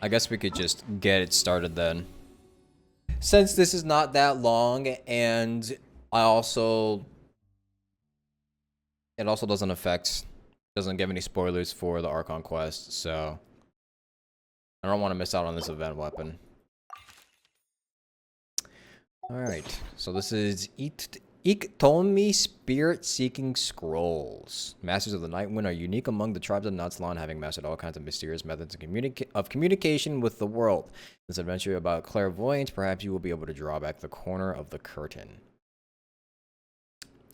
I guess we could just get it started then. Since this is not that long, and I also... It also doesn't give any spoilers for the Archon quest, so... I don't want to miss out on this event weapon. Alright, so this is Iktomi Spiritseeking Scrolls. Masters of the Nightwind are unique among the tribes of Natslan, having mastered all kinds of mysterious methods of communication with the world. This adventure about clairvoyance, perhaps you will be able to draw back the corner of the curtain.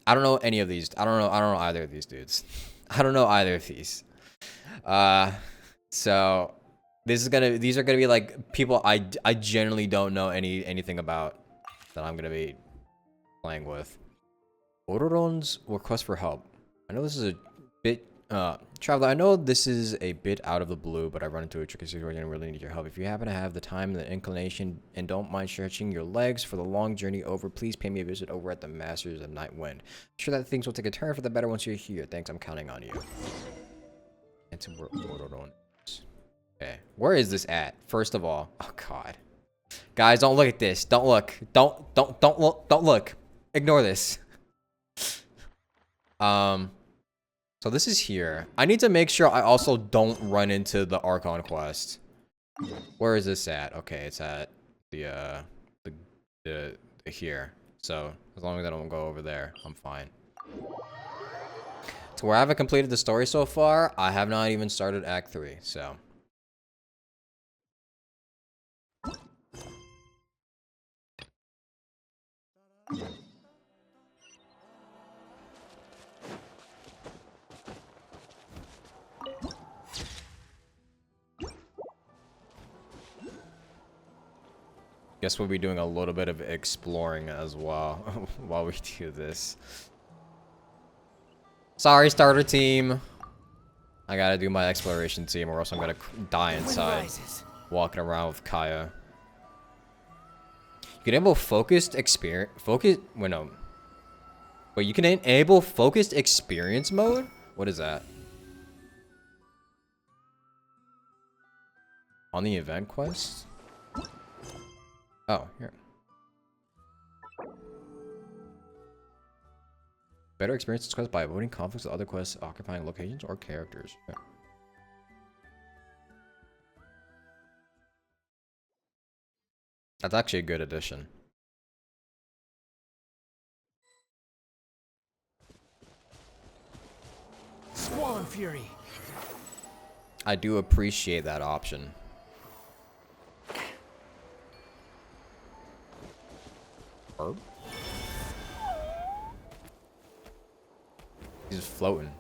I don't know any of these. I don't know either of these dudes. I don't know either of these. So these are gonna be like people I generally don't know anything about that I'm gonna be playing with. Ororon's request for help. I know this is a bit traveler, I know this is a bit out of the blue, but I run into a tricky situation and really need your help. If you happen to have the time and the inclination and don't mind stretching your legs for the long journey over, please pay me a visit over at the Masters of Nightwind. I'm sure that things will take a turn for the better once you're here. Thanks, I'm counting on you. And to Ororon. Okay, where is this at? First of all, oh god. Guys, don't look at this. Don't look. Don't look. Don't look. Ignore this. So this is here. I need to make sure I also don't run into the Archon quest. Where is this at? Okay, it's at the here. So as long as I don't go over there, I'm fine. To where I haven't completed the story so far, I have not even started Act 3, so. Guess we'll be doing a little bit of exploring as well while we do this. Sorry, starter team. I gotta do my exploration team or else I'm gonna die inside walking around with Kaya. You can enable focused experience. Wait, no. Wait, you can enable focused experience mode? What is that? On the event quest? Oh, here. Better experience this quest by avoiding conflicts with other quests occupying locations or characters. Yeah. That's actually a good addition. Squall Fury. I do appreciate that option. Herb? He's just floating.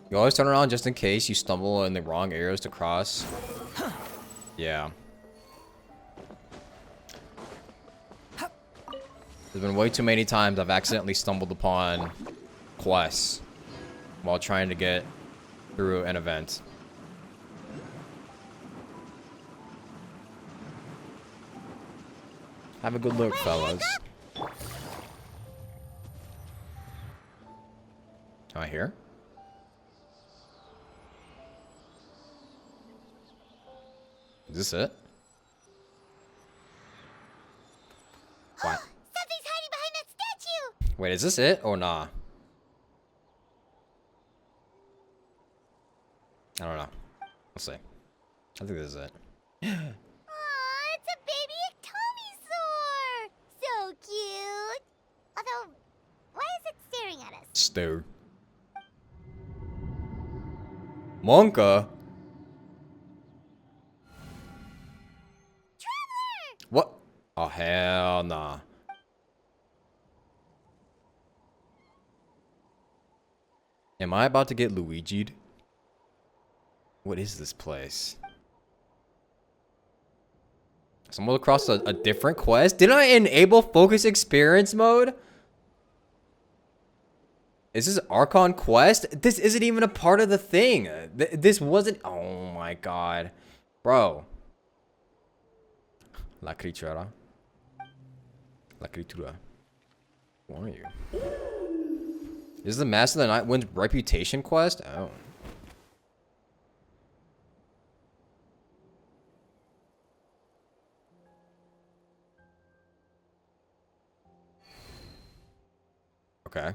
You always turn around just in case you stumble in the wrong areas to cross. Yeah. There's been way too many times I've accidentally stumbled upon quests while trying to get through an event. Have a good look, fellas. Am I here? Is this it? What? Something's hiding behind that statue! Wait, is this it or nah? I don't know. Let's see. I think this is it. Aw, it's a baby Iktomi sword! So cute! Although, why is it staring at us? Stare. Monka? Traveler! What? Oh, hell nah. Am I about to get Luigi'd? What is this place? Stumbled across a different quest. Didn't I enable focus experience mode? Is this Archon quest? This isn't even a part of the thing. This wasn't. Oh my god, bro. La criatura. La criatura. Who are you? This is the Master of the Night Wind's reputation quest? Oh. Okay.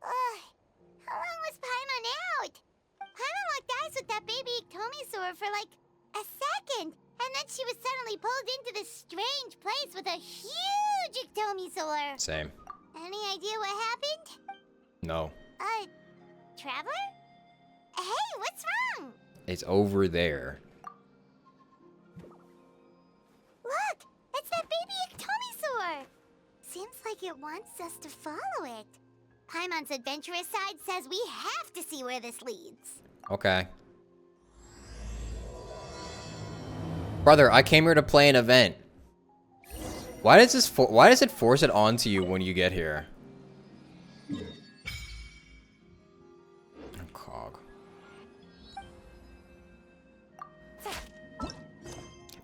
How long was Paimon out? Paimon locked eyes with that baby Iktomi sword for like a second, and then she was suddenly pulled into this strange place with a huge Iktomi sword. Same. Any idea what happened? No. Traveler? Hey, what's wrong? It's over there. Look, it's that baby Iktomi sword. Seems like it wants us to follow it. Paimon's adventurous side says we have to see where this leads. Okay. Brother, I came here to play an event. Why does this why does it force it onto you when you get here? Cog.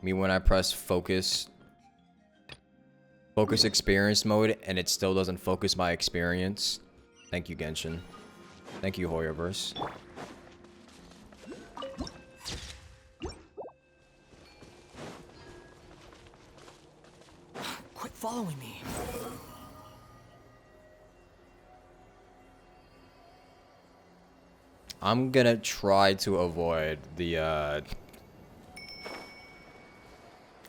Me when I press focus experience mode and it still doesn't focus my experience. Thank you, Genshin. Thank you, Hoyoverse. Quit following me. I'm gonna try to avoid the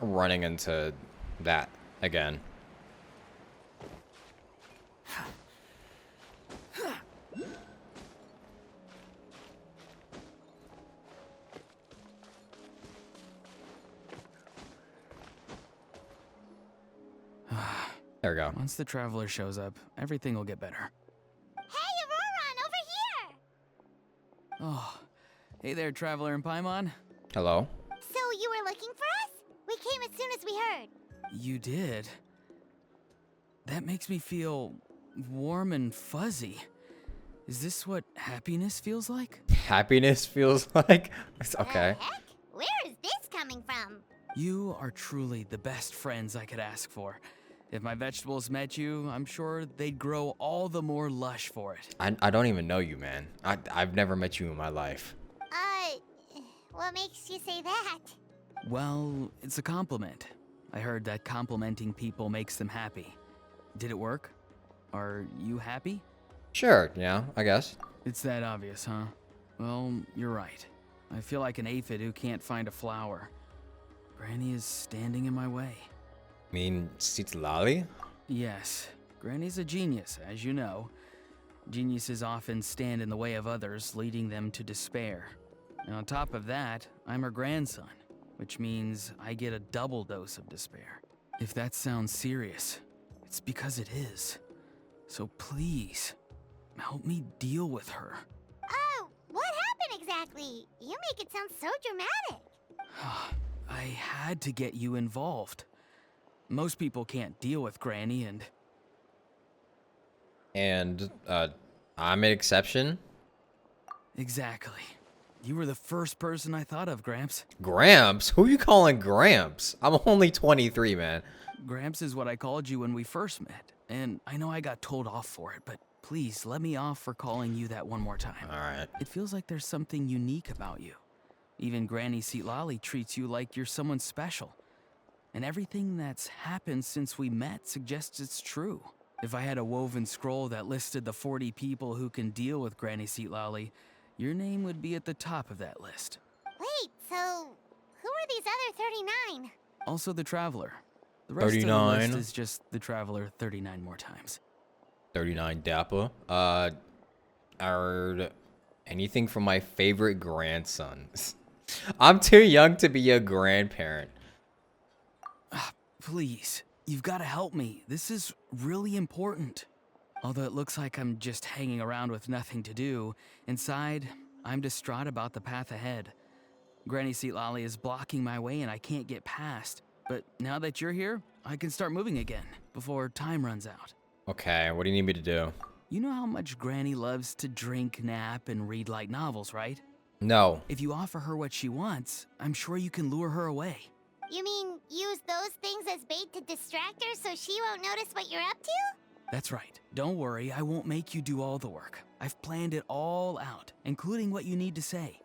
running into that again. There we go. Once the traveler shows up, everything will get better. Hey, Auroron, over here! Oh, hey there, traveler and Paimon. Hello? So you were looking for us? We came as soon as we heard. You did? That makes me feel warm and fuzzy. Is this what happiness feels like? Happiness feels like? It's okay. The heck? Where is this coming from? You are truly the best friends I could ask for. If my vegetables met you, I'm sure they'd grow all the more lush for it. I don't even know you, man. I've never met you in my life. What makes you say that? Well, it's a compliment. I heard that complimenting people makes them happy. Did it work? Are you happy? Sure, yeah, I guess. It's that obvious, huh? Well, you're right. I feel like an aphid who can't find a flower. Granny is standing in my way. Mean Citlali? Yes, Granny's a genius, as you know. Geniuses often stand in the way of others, leading them to despair. And on top of that, I'm her grandson, which means I get a double dose of despair. If that sounds serious, it's because it is. So please, help me deal with her. Oh, what happened exactly? You make it sound so dramatic. I had to get you involved. Most people can't deal with Granny And, I'm an exception? Exactly. You were the first person I thought of, Gramps. Gramps? Who you calling Gramps? I'm only 23, man. Gramps is what I called you when we first met. And I know I got told off for it, but please let me off for calling you that one more time. Alright. It feels like there's something unique about you. Even Granny Citlali treats you like you're someone special. And everything that's happened since we met suggests it's true. If I had a woven scroll that listed the 40 people who can deal with Granny Citlali, your name would be at the top of that list. Wait, so who are these other 39? Also the Traveler. The rest 39. of the list is just the Traveler 39 more times. 39 Dappa. Are anything from my favorite grandsons? I'm too young to be a grandparent. Please, you've got to help me. This is really important. Although it looks like I'm just hanging around with nothing to do, inside, I'm distraught about the path ahead. Granny Seat Lolly is blocking my way and I can't get past. But now that you're here, I can start moving again before time runs out. Okay, what do you need me to do? You know how much Granny loves to drink, nap, and read light novels, right? No. If you offer her what she wants, I'm sure you can lure her away. You mean use those things as bait to distract her so she won't notice what you're up to? That's right. Don't worry, I won't make you do all the work. I've planned it all out, including what you need to say.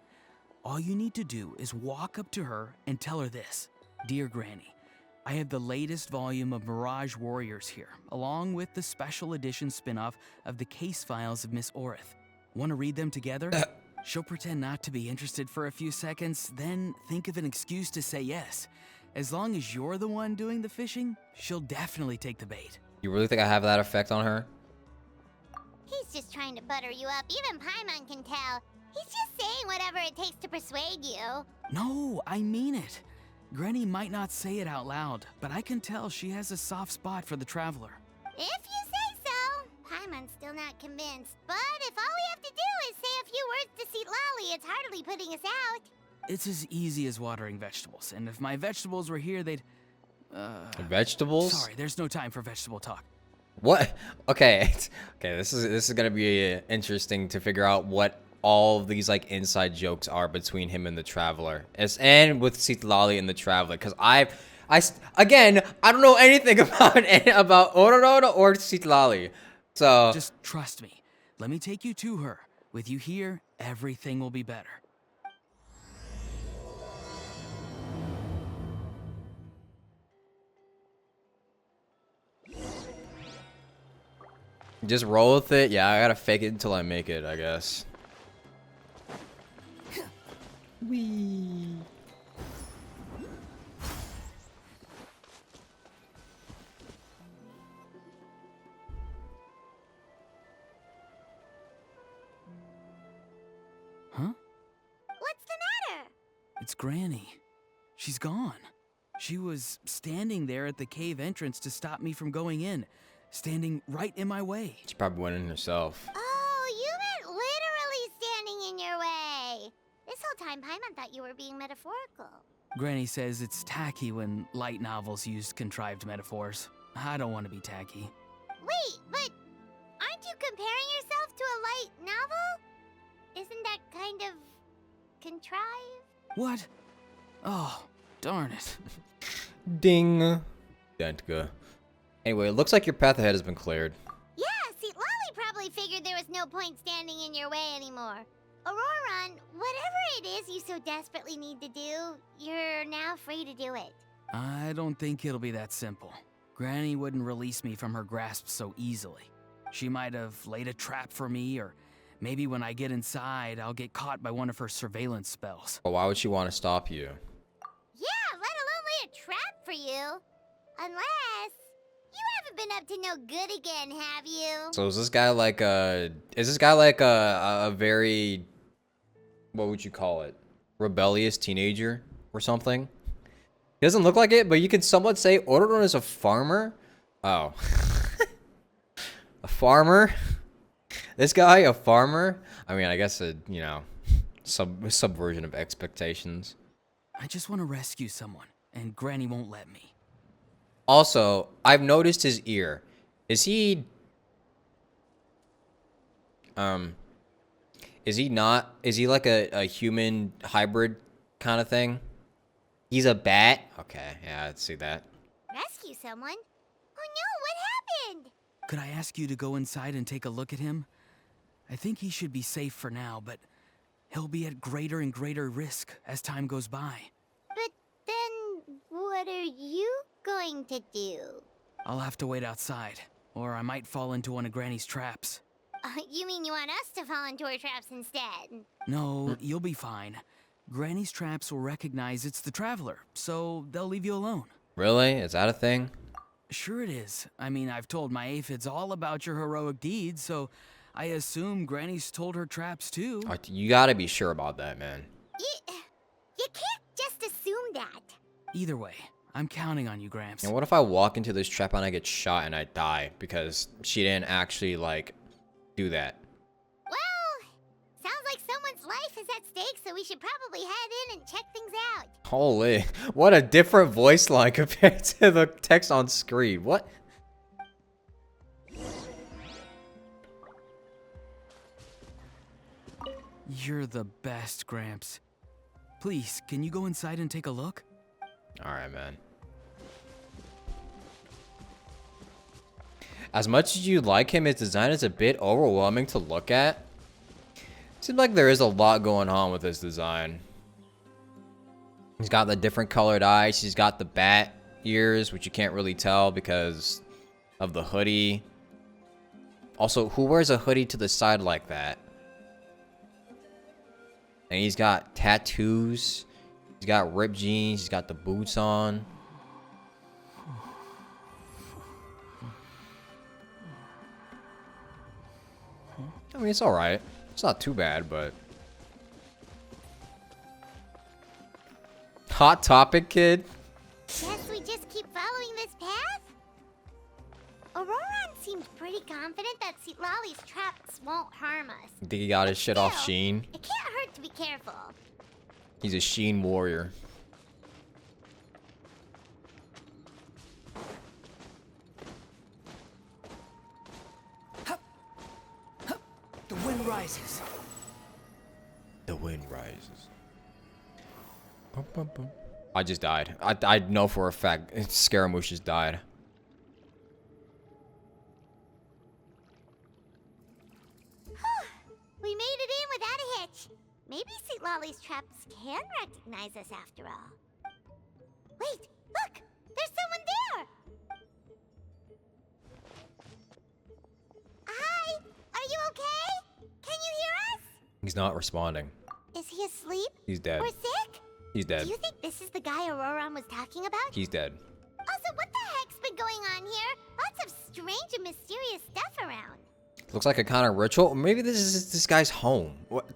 All you need to do is walk up to her and tell her this. Dear Granny, I have the latest volume of Mirage Warriors here, along with the special edition spin-off of the case files of Miss Orith. Want to read them together? She'll pretend not to be interested for a few seconds, then think of an excuse to say yes. As long as you're the one doing the fishing, she'll definitely take the bait. You really think I have that effect on her? He's just trying to butter you up. Even Paimon can tell. He's just saying whatever it takes to persuade you. No, I mean it. Granny might not say it out loud, but I can tell she has a soft spot for the traveler. If you say so. Paimon's still not convinced. But if all we have to do is say a few words to Seat Lolly, it's hardly putting us out. It's as easy as watering vegetables, and if my vegetables were here, they'd... Vegetables? Sorry, there's no time for vegetable talk. What? Okay. Okay, this is gonna be interesting to figure out what all of these like inside jokes are between him and the traveler, and with Citlali and the traveler, because again, I don't know anything about Ororo or Citlali, so Just trust me. Let me take you to her. With you here, everything will be better. just roll with it. Yeah, I gotta fake it until I make it, I guess. Wee. Huh? What's the matter? It's Granny. She's gone. She was standing there at the cave entrance to stop me from going in. Standing right in my way. She probably went in herself. Oh, you meant literally standing in your way. This whole time, Paimon thought you were being metaphorical. Granny says it's tacky when light novels use contrived metaphors. I don't want to be tacky. Wait, but aren't you comparing yourself to a light novel? Isn't that kind of contrived? What? Oh, darn it. Ding. Dentka. Anyway, it looks like your path ahead has been cleared. Yeah, see, Lolly probably figured there was no point standing in your way anymore. Auroron, whatever it is you so desperately need to do, you're now free to do it. I don't think it'll be that simple. Granny wouldn't release me from her grasp so easily. She might have laid a trap for me, or maybe when I get inside, I'll get caught by one of her surveillance spells. But why would she want to stop you? Yeah, let alone lay a trap for you. Unless you haven't been up to no good again, have you? So is this guy like a very, what would you call it? Rebellious teenager or something? He doesn't look like it, but you could somewhat say Ororo is a farmer. Oh. A farmer? This guy, a farmer? I mean, I guess a, you know, subversion of expectations. I just want to rescue someone, and Granny won't let me. Also, I've noticed his ear. Is he like a human hybrid kind of thing? He's a bat? Okay, yeah, I'd see that. Rescue someone? Oh no, what happened? Could I ask you to go inside and take a look at him? I think he should be safe for now, but he'll be at greater and greater risk as time goes by. But then, what are you going to do? I'll have to wait outside, or I might fall into one of Granny's traps. You mean you want us to fall into her traps instead? No, you'll be fine. Granny's traps will recognize it's the traveler, so they'll leave you alone. Really? Is that a thing? Sure it is. I mean, I've told my aphids all about your heroic deeds, so I assume Granny's told her traps too. You gotta be sure about that, man. You can't just assume that. Either way, I'm counting on you, Gramps. And what if I walk into this trap and I get shot and I die because she didn't actually, like, do that? Well, sounds like someone's life has at stake, so we should probably head in and check things out. Holy, what a different voice line compared to the text on screen. What? You're the best, Gramps. Please, can you go inside and take a look? Alright, man. As much as you like him, his design is a bit overwhelming to look at. Seems like there is a lot going on with his design. He's got the different colored eyes. He's got the bat ears, which you can't really tell because of the hoodie. Also, who wears a hoodie to the side like that? And he's got tattoos. He's got ripped jeans. He's got the boots on. I mean, it's alright. It's not too bad, but... Hot topic, kid? Guess we just keep following this path? Auroran seemed pretty confident that Lolly's traps won't harm us. Think he got his shit off Still, Sheen? It can't hurt to be careful. He's a Sheen warrior. The wind rises. The wind rises. Bum, bum, bum. I just died. I know for a fact Scaramouche just died. We made it in without a hitch. Maybe St. Lolly's traps can recognize us after all. Wait, look! There's someone there! Hi! Are you okay? Can you hear us? He's not responding. Is he asleep? He's dead. Or sick? He's dead. Do you think this is the guy Auroran was talking about? He's dead. Also, what the heck's been going on here? Lots of strange and mysterious stuff around. Looks like a kind of ritual. Maybe this is this guy's home. What?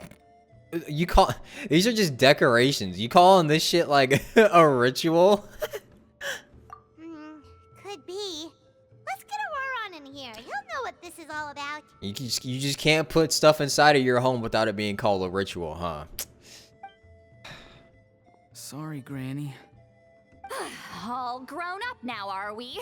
You call... These are just decorations. You calling this shit like a ritual? Could be. Let's get Auroran in here. He'll know what this is all about. You just can't put stuff inside of your home without it being called a ritual, huh? Sorry, Granny. All grown up now, are we?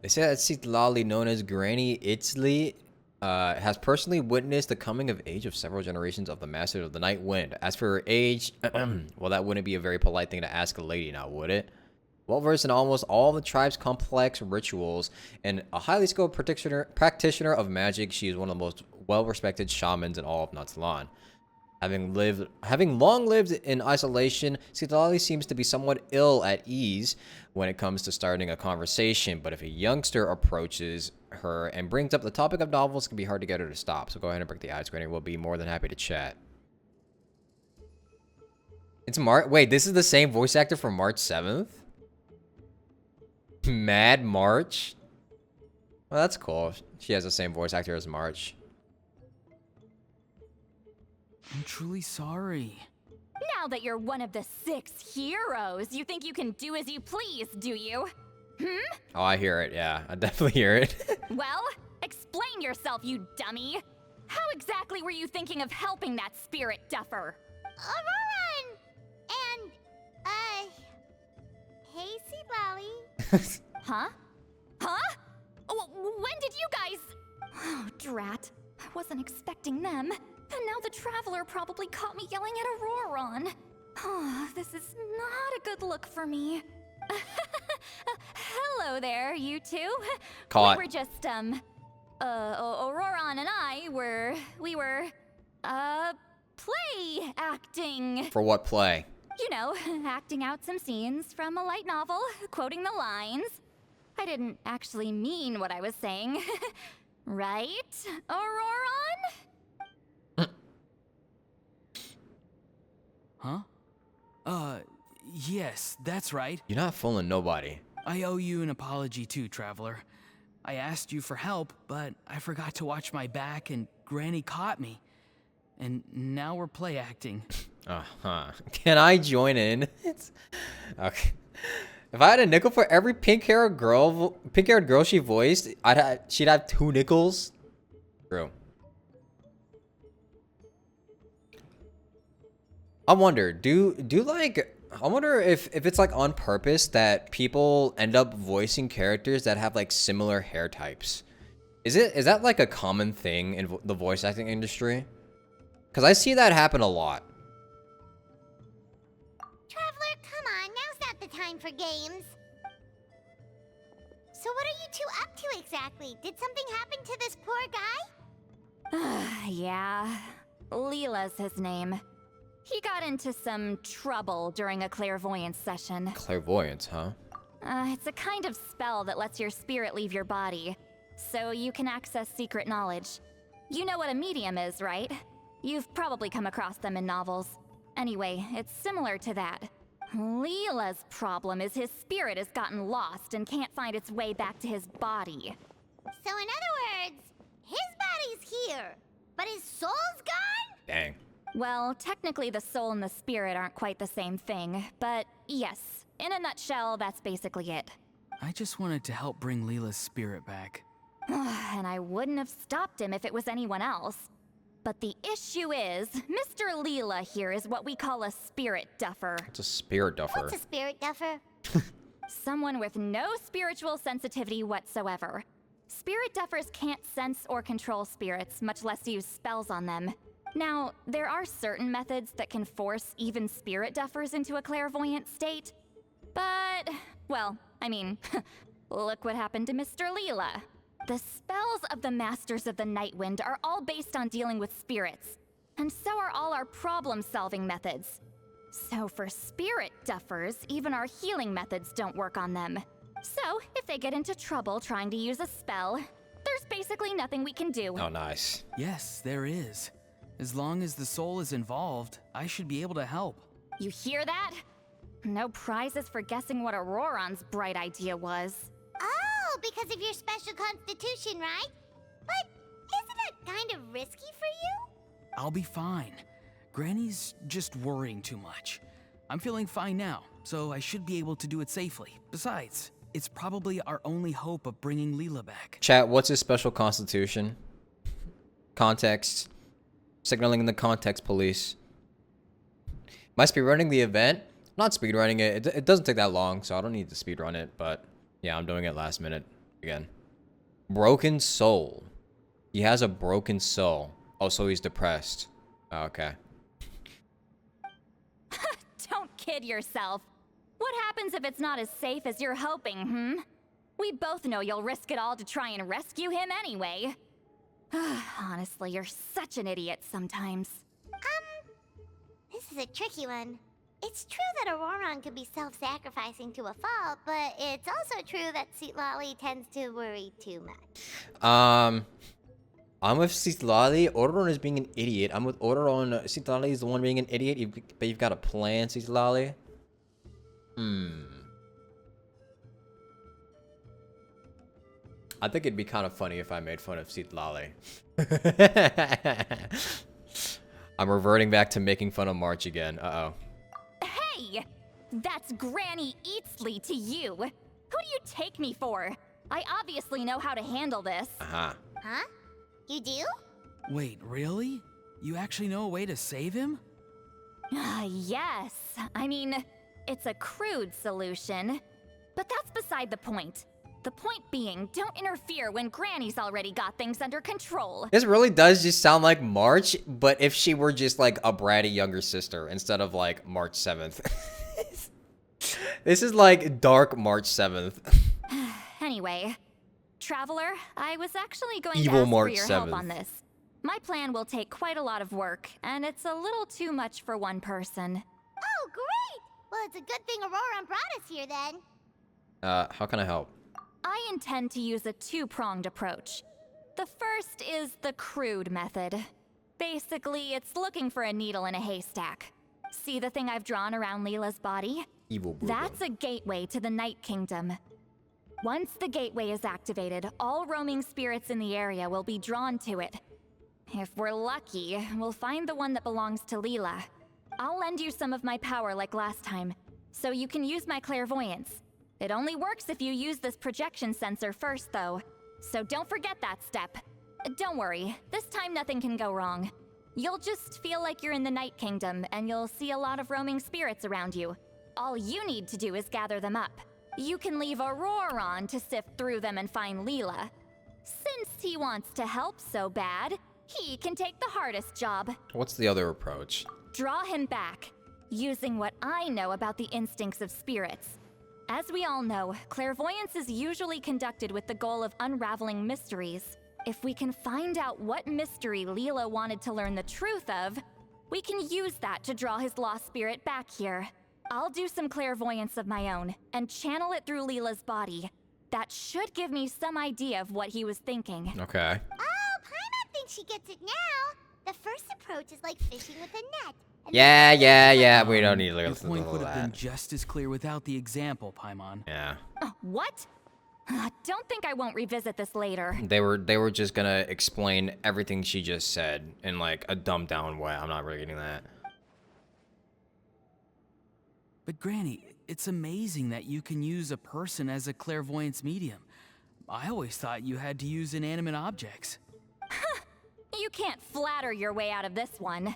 They say that Citlali, known as Granny Itzli, has personally witnessed the coming of age of several generations of the Masters of the Night Wind. As for her age, well, that wouldn't be a very polite thing to ask a lady now, would it? Well versed in almost all the tribe's complex rituals and a highly skilled practitioner of magic, she is one of the most well-respected shamans in all of Natlan. Having long lived in isolation, Citlali seems to be somewhat ill at ease when it comes to starting a conversation, but if a youngster approaches her and brings up the topic of novels, it can be hard to get her to stop. So go ahead and break the ice, Granny. We'll be more than happy to chat. It's Wait, this is the same voice actor from March 7th? Mad March? Well, that's cool. She has the same voice actor as March. I'm truly sorry. Now that you're one of the 6 heroes, you think you can do as you please, do you? Oh, I hear it. Yeah, I definitely hear it. Well, explain yourself, you dummy. How exactly were you thinking of helping that spirit duffer? Auroran! And, hey, Seed Lolly. Huh? Huh? When did you guys... Oh, drat. I wasn't expecting them. And now the Traveler probably caught me yelling at Auroran. Oh, this is not a good look for me. Hello there, you two. Caught. We were just, Auroran and I we were, play acting. For what play? You know, acting out some scenes from a light novel, quoting the lines. I didn't actually mean what I was saying. Right, Auroran? Huh? Yes, that's right. You're not fooling nobody. I owe you an apology too, Traveler. I asked you for help, but I forgot to watch my back and Granny caught me. And now we're play acting. Uh-huh. Can I join in? Okay. If I had a nickel for every pink-haired girl she voiced, she'd have 2 nickels. True. I wonder, I wonder if it's like on purpose that people end up voicing characters that have like similar hair types. Is that like a common thing in the voice acting industry? Because I see that happen a lot. Traveler, come on, now's not the time for games. So what are you two up to exactly? Did something happen to this poor guy? Yeah. Leela's his name. He got into some trouble during a clairvoyance session. Clairvoyance, huh? It's a kind of spell that lets your spirit leave your body, so you can access secret knowledge. You know what a medium is, right? You've probably come across them in novels. Anyway, it's similar to that. Leela's problem is his spirit has gotten lost and can't find its way back to his body. So in other words, his body's here, but his soul's gone? Dang. Well, technically the soul and the spirit aren't quite the same thing, but yes, in a nutshell, that's basically it. I just wanted to help bring Leela's spirit back. And I wouldn't have stopped him if it was anyone else. But the issue is, Mr. Leela here is what we call a spirit duffer. It's a spirit duffer. What's a spirit duffer? Someone with no spiritual sensitivity whatsoever. Spirit duffers can't sense or control spirits, much less use spells on them. Now, there are certain methods that can force even spirit duffers into a clairvoyant state. But, well, I mean, look what happened to Mr. Leela. The spells of the Masters of the Nightwind are all based on dealing with spirits, and so are all our problem-solving methods. So for spirit duffers, even our healing methods don't work on them. So, if they get into trouble trying to use a spell, there's basically nothing we can do. Oh, nice. Yes, there is. As long as the soul is involved, I should be able to help. You hear that? No prizes for guessing what Auroron's bright idea was. Oh, because of your special constitution, right? But isn't it kind of risky for you? I'll be fine. Granny's just worrying too much. I'm feeling fine now, so I should be able to do it safely. Besides, it's probably our only hope of bringing Leela back. Chat, what's his special constitution? Context. Signaling the context police. Am I speedrunning the event? I'm not speedrunning it. It doesn't take that long, so I don't need to speedrun it, but yeah, I'm doing it last minute again. Broken soul. He has a broken soul. Oh, so he's depressed. Oh, okay. Don't kid yourself. What happens if it's not as safe as you're hoping, We both know you'll risk it all to try and rescue him anyway. Honestly, you're such an idiot sometimes. This is a tricky one. It's true that Auroron could be self-sacrificing to a fault, but it's also true that Citlali tends to worry too much. I'm with Citlali. Auroron is being an idiot. I'm with Auroron. Citlali is the one being an idiot. But you've got a plan, Citlali. I think it'd be kind of funny if I made fun of Citlali. I'm reverting back to making fun of March again. Uh-oh. Hey! That's Granny Eatsley to you. Who do you take me for? I obviously know how to handle this. Uh-huh. Huh? You do? Wait, really? You actually know a way to save him? Yes. I mean, it's a crude solution. But that's beside the point. The point being, don't interfere when Granny's already got things under control. This really does just sound like March, but if she were just like a bratty younger sister instead of like March 7th. This is like dark March 7th. Anyway, Traveler, I was actually going Evil to ask March for your 7th. help on this. My plan will take quite a lot of work, and it's a little too much for one person. Oh, great! Well, it's a good thing Auroron brought us here then. How can I help? I intend to use a two-pronged approach. The first is the crude method. Basically, it's looking for a needle in a haystack. See the thing I've drawn around Leela's body? Evil Brutal. That's a gateway to the Night Kingdom. Once the gateway is activated, all roaming spirits in the area will be drawn to it. If we're lucky, we'll find the one that belongs to Leela. I'll lend you some of my power like last time, so you can use my clairvoyance. It only works if you use this projection sensor first, though. So don't forget that step. Don't worry, this time nothing can go wrong. You'll just feel like you're in the Night Kingdom, and you'll see a lot of roaming spirits around you. All you need to do is gather them up. You can leave a roar on to sift through them and find Leela. Since he wants to help so bad, he can take the hardest job. What's the other approach? Draw him back, using what I know about the instincts of spirits. As we all know, clairvoyance is usually conducted with the goal of unraveling mysteries. If we can find out what mystery Leela wanted to learn the truth of, we can use that to draw his lost spirit back here. I'll do some clairvoyance of my own, and channel it through Leela's body. That should give me some idea of what he was thinking. Okay. Oh, Paimon thinks she gets it now. The first approach is like fishing with a net. And Yeah. We don't need to Your listen to point all would have been that. just as clear without the example, Paimon. Yeah. What? Don't think I won't revisit this later. They were just gonna explain everything she just said in like a dumbed down way. I'm not really getting that. But Granny, it's amazing that you can use a person as a clairvoyance medium. I always thought you had to use inanimate objects. You can't flatter your way out of this one.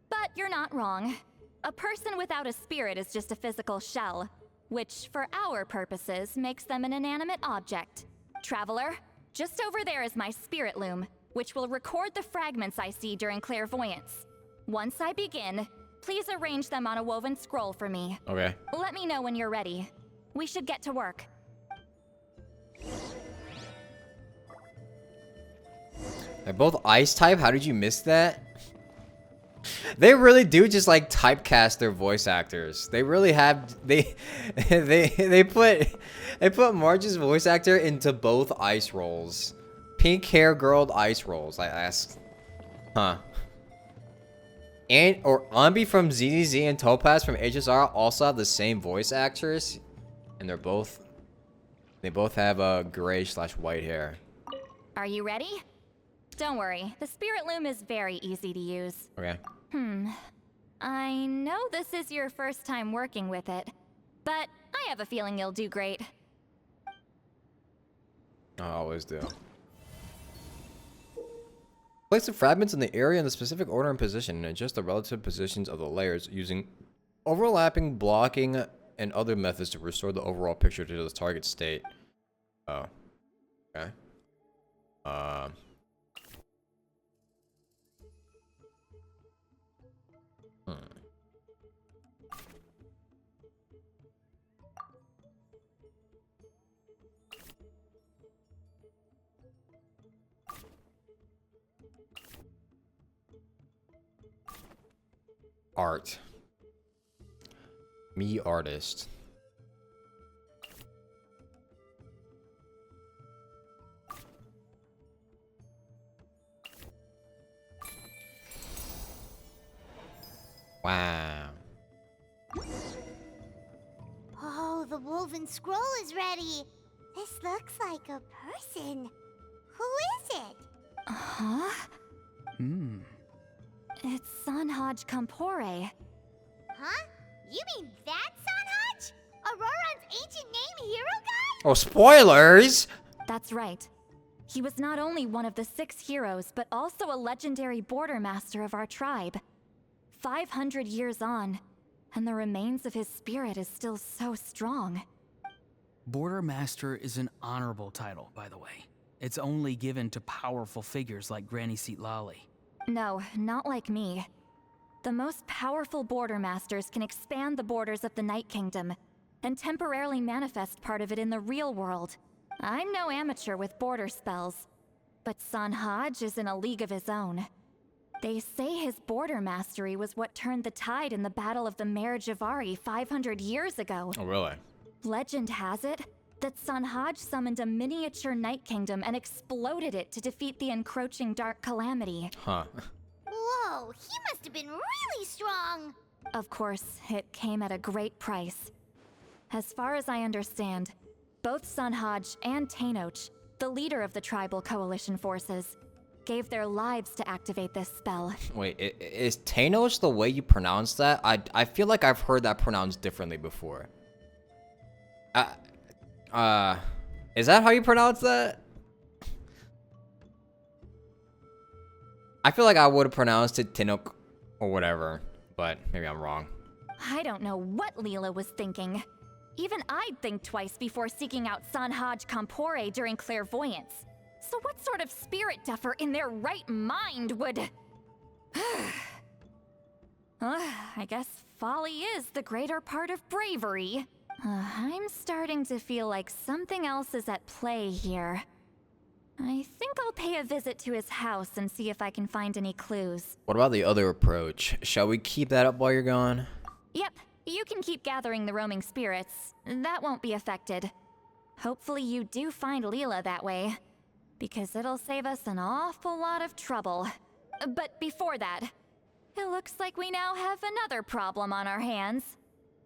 But you're not wrong. A person without a spirit is just a physical shell, which for our purposes makes them an inanimate object. Traveler, just over there is my spirit loom, which will record the fragments I see during clairvoyance. Once I begin, please arrange them on a woven scroll for me. Okay. Let me know when you're ready. We should get to work. They're both ice type? How did you miss that? They really do just like typecast their voice actors. They really have they put Marge's voice actor into both ice roles. Pink hair girl ice roles. I asked. Huh. And or Ambi from ZZZ and Topaz from HSR also have the same voice actress, and they both have a gray/white hair. Are you ready? Don't worry, the spirit loom is very easy to use. Okay. I know this is your first time working with it, but I have a feeling you'll do great. I always do. Place the fragments in the area in the specific order and position, and adjust the relative positions of the layers using overlapping, blocking, and other methods to restore the overall picture to the target state. Oh. Okay. Art. Me artist. Wow. Oh, the woven scroll is ready. This looks like a person. Who is it? Huh? It's Sanhaj Kampore. Huh? You mean that Sanhaj? Auroran's ancient name hero guy? Oh, spoilers! That's right. He was not only one of the 6 heroes, but also a legendary border master of our tribe. 500 years on, and the remains of his spirit is still so strong. Border Master is an honorable title, by the way. It's only given to powerful figures like Granny Seatlali. No, not like me. The most powerful border masters can expand the borders of the Night Kingdom and temporarily manifest part of it in the real world. I'm no amateur with border spells, but Sanhaj is in a league of his own. They say his border mastery was what turned the tide in the Battle of the Mare Javari 500 years ago. Oh, really? Legend has it that Sanhaj summoned a miniature Night Kingdom and exploded it to defeat the encroaching Dark Calamity. Huh. Whoa, he must have been really strong. Of course, it came at a great price. As far as I understand, both Sanhaj and Tenoch, the leader of the tribal coalition forces, gave their lives to activate this spell. Wait, is Thanos the way you pronounce that? I feel like I've heard that pronounced differently before. Is that how you pronounce that? I feel like I would have pronounced it Tinuk or whatever, but maybe I'm wrong. I don't know what Leela was thinking. Even I'd think twice before seeking out Sanhaj Kampore during clairvoyance. So what sort of spirit duffer in their right mind would... I guess folly is the greater part of bravery. I'm starting to feel like something else is at play here. I think I'll pay a visit to his house and see if I can find any clues. What about the other approach? Shall we keep that up while you're gone? Yep, you can keep gathering the roaming spirits. That won't be affected. Hopefully you do find Leela that way, because it'll save us an awful lot of trouble. But before that, it looks like we now have another problem on our hands.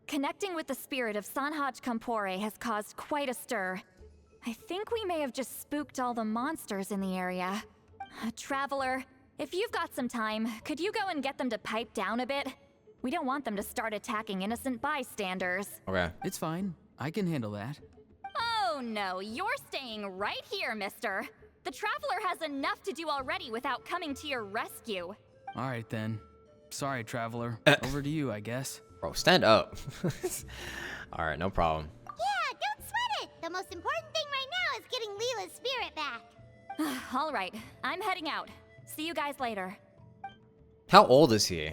Connecting with the spirit of Sanhaj Kampore has caused quite a stir. I think we may have just spooked all the monsters in the area. Traveler, if you've got some time, could you go and get them to pipe down a bit? We don't want them to start attacking innocent bystanders. Okay. It's fine. I can handle that. Oh no, you're staying right here, mister. The Traveler has enough to do already without coming to your rescue. All right, then. Sorry, Traveler. Over to you, I guess. Bro, stand up. All right, no problem. Yeah, don't sweat it. The most important thing right now is getting Leela's spirit back. All right, I'm heading out. See you guys later. How old is he?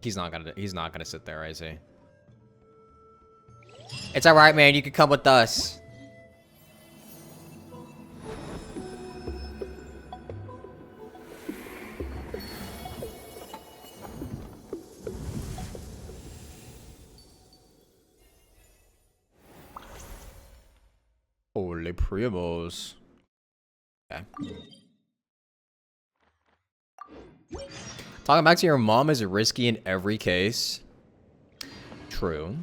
He's not gonna sit there, is he? It's alright, man. You can come with us. Holy primos. Okay. Talking back to your mom is risky in every case. True.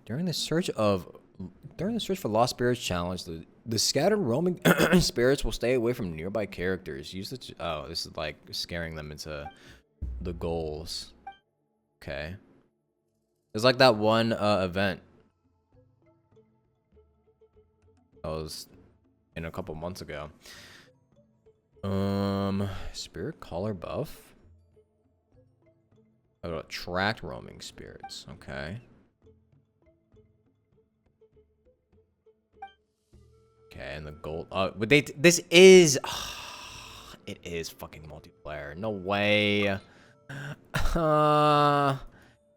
During the search for lost spirits challenge, the scattered roaming spirits will stay away from nearby characters. Use the oh, this is like scaring them into the goals. Okay. It's like that one event that was in a couple months ago. Spirit collar buff. Oh, attract roaming spirits. Okay. Okay, and the gold. But this is. It is fucking multiplayer. No way.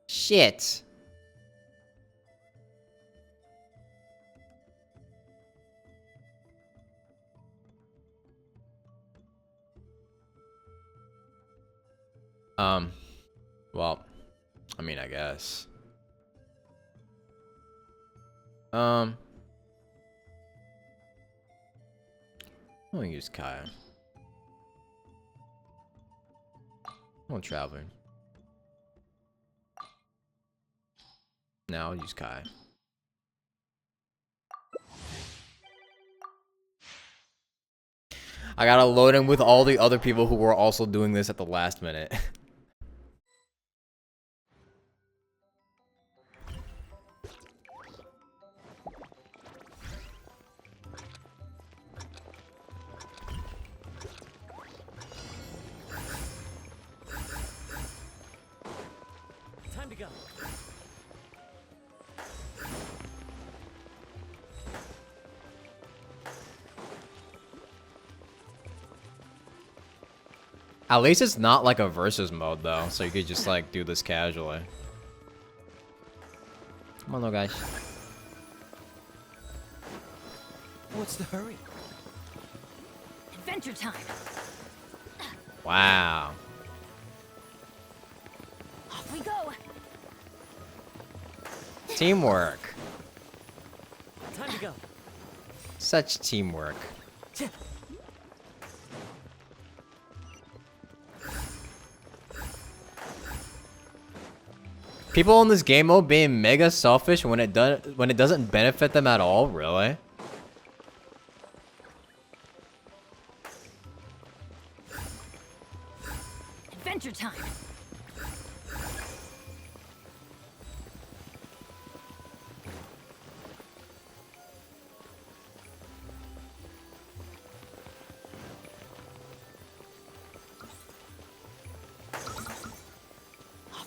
Shit. Well, I mean, I guess. I'm gonna use Kaya. I'm traveling. Now I'll use Kai. I gotta load in with all the other people who were also doing this at the last minute. Time to go. At least it's not like a versus mode though, so you could just like do this casually. Come on though, guys. What's the hurry? Adventure time. Wow. Off we go. Teamwork. Time to go. Such teamwork. People in this game mode being mega selfish when it doesn't benefit them at all, really? Adventure time.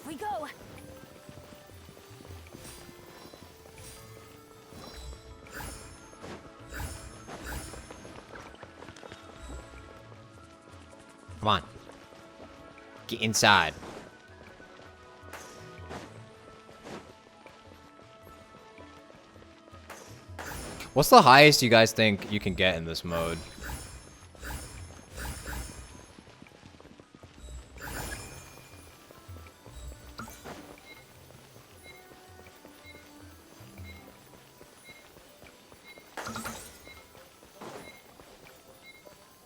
we go. Come on. Get inside. What's the highest you guys think you can get in this mode?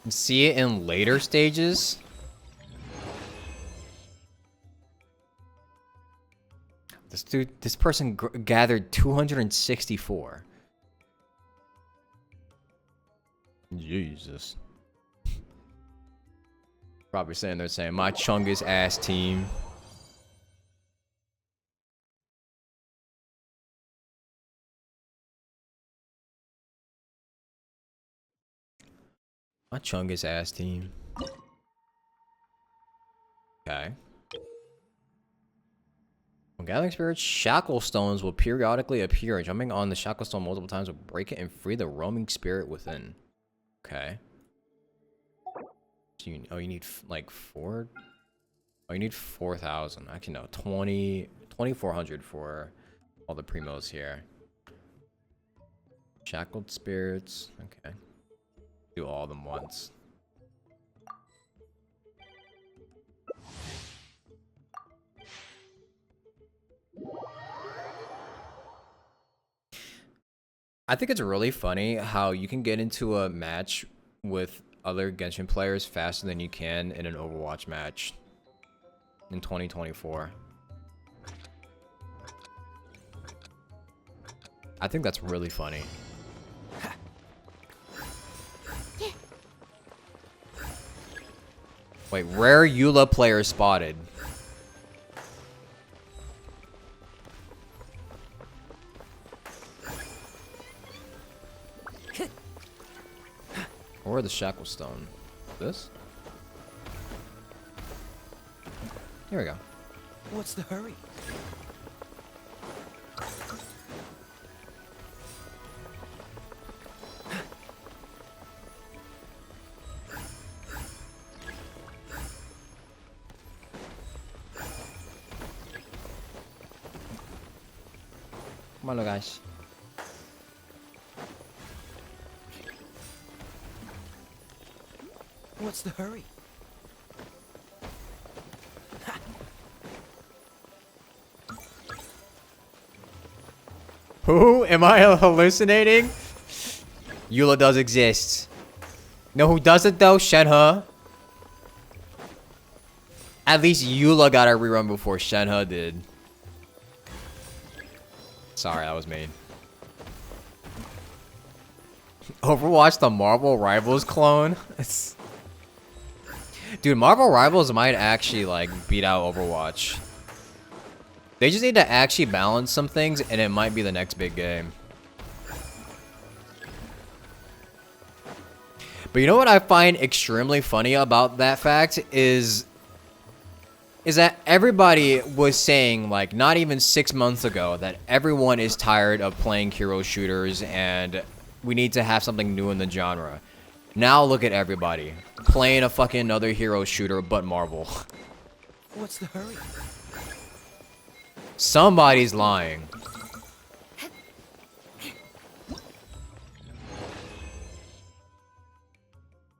See it in later stages? This person gathered 264. Jesus. Probably sitting there saying, my chungus ass team. My chungus ass team. Okay. When gathering spirits, shackle stones will periodically appear. Jumping on the shackle stone multiple times will break it and free the roaming spirit within. Okay. So you need like 4? Oh, you need 4,000. Actually, no, 2,400 for all the primos here. Shackled spirits. Okay. Do all of them once. I think it's really funny how you can get into a match with other Genshin players faster than you can in an Overwatch match in 2024. I think that's really funny. Wait, rare Eula player spotted. Or the shackle stone. This? Here we go. What's the hurry? Come on, guys. What's the hurry? Who? Am I hallucinating? Eula does exist. Know who doesn't though? Shenhe. At least Eula got a rerun before Shenhe did. Sorry, that was mean. Overwatch the Marvel Rivals clone? Dude, Marvel Rivals might actually like beat out Overwatch. They just need to actually balance some things and it might be the next big game. But you know what I find extremely funny about that fact is that everybody was saying, like, not even 6 months ago, that everyone is tired of playing hero shooters and we need to have something new in the genre. Now look at everybody playing a fucking another hero shooter but Marvel. What's the hurry? Somebody's lying.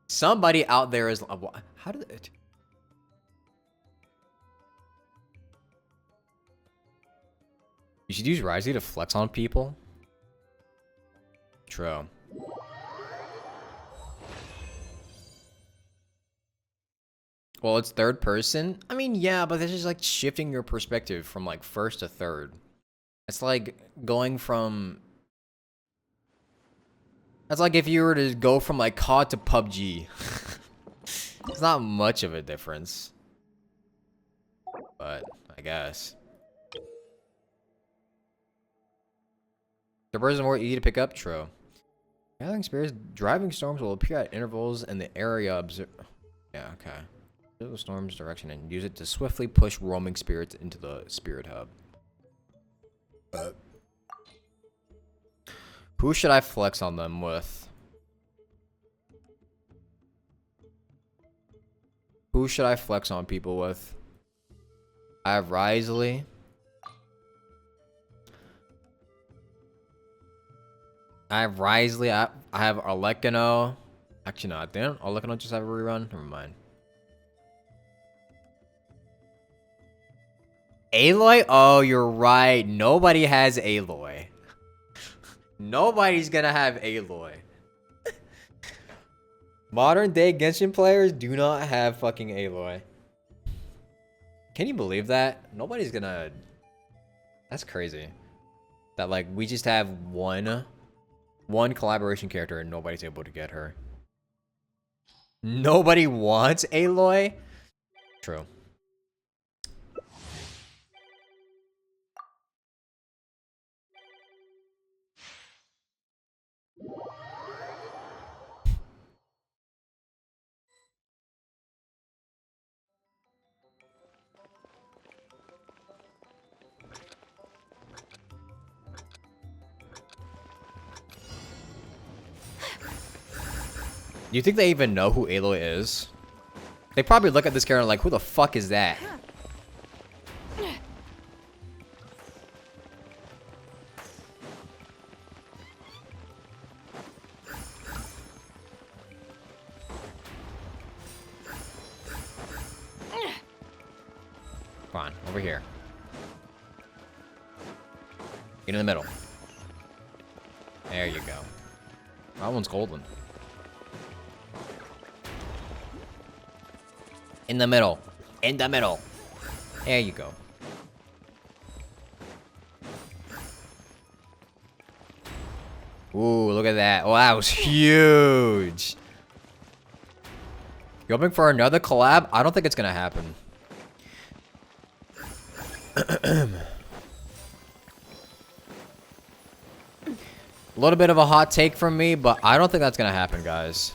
Somebody out there is... How did it... You should use Risey to flex on people. True. Well, it's third person. I mean, yeah, but this is like shifting your perspective from like first to third. It's like going from... That's like if you were to go from like COD to PUBG. It's not much of a difference. But, I guess. The birds are more easy to pick up. True. Gathering spirits, driving storms will appear at intervals in the area. Yeah, okay. The storm's direction and use it to swiftly push roaming spirits into the spirit hub. Who should I flex on them with? Who should I flex on people with? I have Risley. I have Alekino. Actually, no, didn't Alekino just have a rerun? Never mind. Aloy? Oh, you're right. Nobody has Aloy. Nobody's gonna have Aloy. Modern day Genshin players do not have fucking Aloy. Can you believe that? Nobody's gonna... That's crazy. That, like, we just have one collaboration character and nobody's able to get her. Nobody wants Aloy? True. Do you think they even know who Aloy is? They probably look at this character like, who the fuck is that? Come on, over here. Get in the middle. There you go. That one's golden. In the middle. In the middle. There you go. Ooh, look at that. Oh, that was huge. You hoping for another collab? I don't think it's gonna happen. A little bit of a hot take from me, but I don't think that's gonna happen, guys.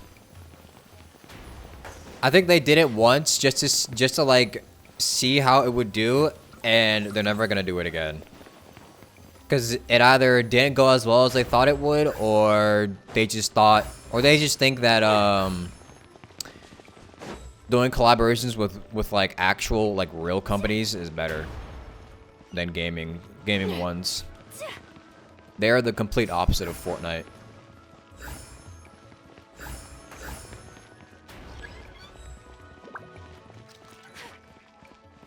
I think they did it once just to like see how it would do, and they're never gonna do it again. Cause it either didn't go as well as they thought it would, or they just think that doing collaborations with like actual like real companies is better than gaming ones. They're the complete opposite of Fortnite.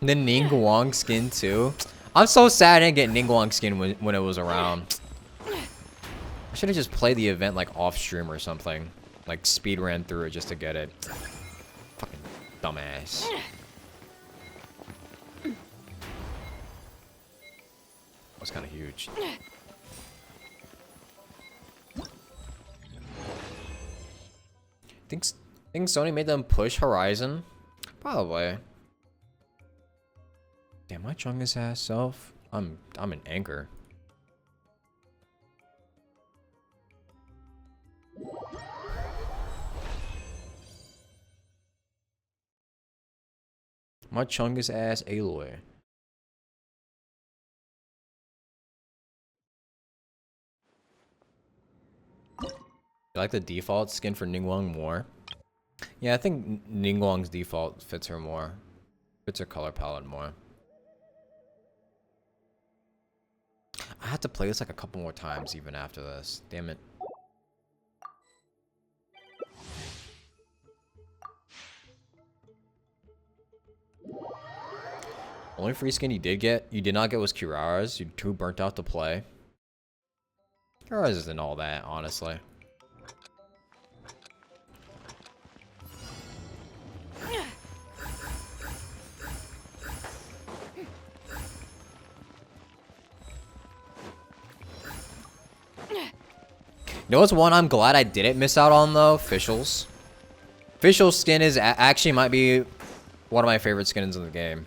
The Ningguang skin too. I'm so sad I didn't get Ningguang skin when it was around. I should have just played the event like off stream or something. Like speed ran through it just to get it. Fucking dumbass. That's kind of huge. Think Sony made them push Horizon? Probably. Damn, my chungus ass self. I'm an anchor. My chungus ass Aloy. You like the default skin for Ningguang more? Yeah, I think Ningguang's default fits her more. Fits her color palette more. I have to play this like a couple more times even after this. Damn it. Only free skin you did not get was Kirara's. You're too burnt out to play. Kirara's isn't all that, honestly. You know what's one I'm glad I didn't miss out on though? Fischl's. Fischl's skin is actually might be one of my favorite skins in the game.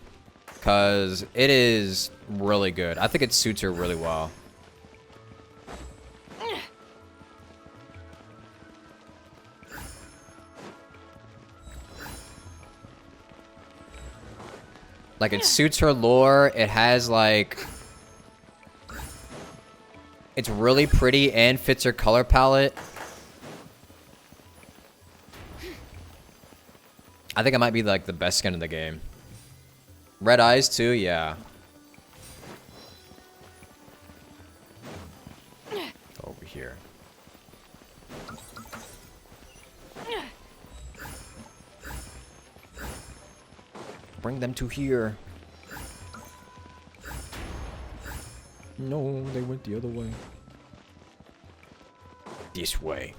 Cause it is really good. I think it suits her really well. Like, it suits her lore. It has, like... It's really pretty and fits her color palette. I think it might be, like, the best skin in the game. Red eyes, too? Yeah. Over here. Bring them to here. No, they went the other way. This way.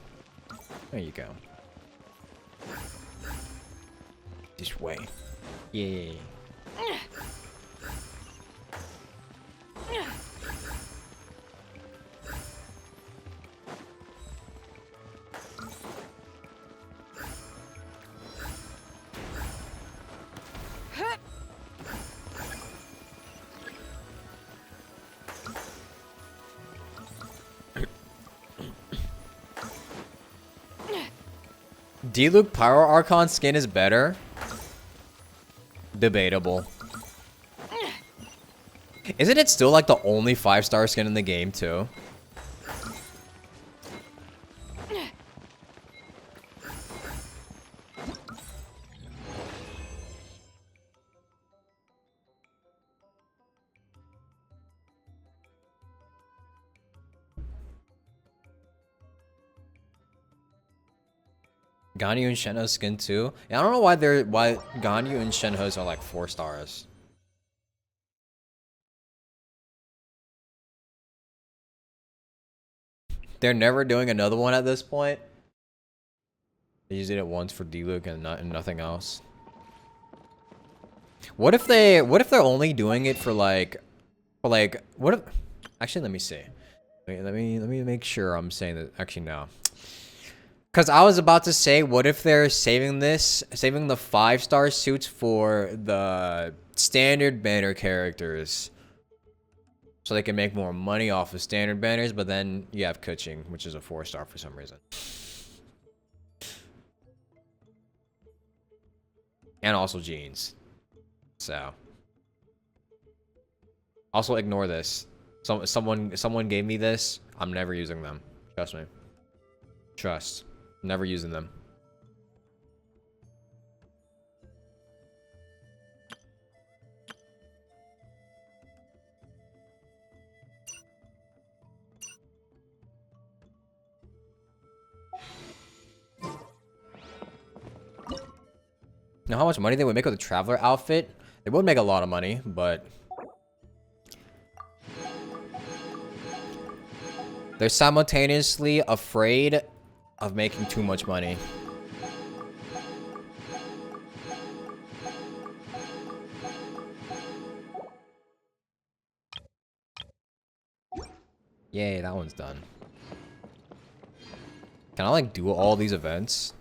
There you go. This way. Yay. D-Luke Pyro Archon skin is better. Debatable. Isn't it still like the only 5-star skin in the game too? Ganyu and Shenhe's skin too. Yeah, I don't know why Ganyu and Shenhe's are like 4 stars. They're never doing another one at this point. They just did it once for D-Luke and nothing else. What if they're only doing it for like what if actually let me see. Wait, let me make sure I'm saying that actually no. Cause I was about to say, what if they're saving the 5-star suits for the standard banner characters, so they can make more money off of standard banners? But then you have Kuching, which is a 4-star for some reason, and also jeans. So, also ignore this. Someone gave me this. I'm never using them. Trust me. Trust. Never using them. Now, how much money they would make with a traveler outfit? They would make a lot of money, but they're simultaneously afraid of making too much money. Yay, that one's done. Can I like do all these events?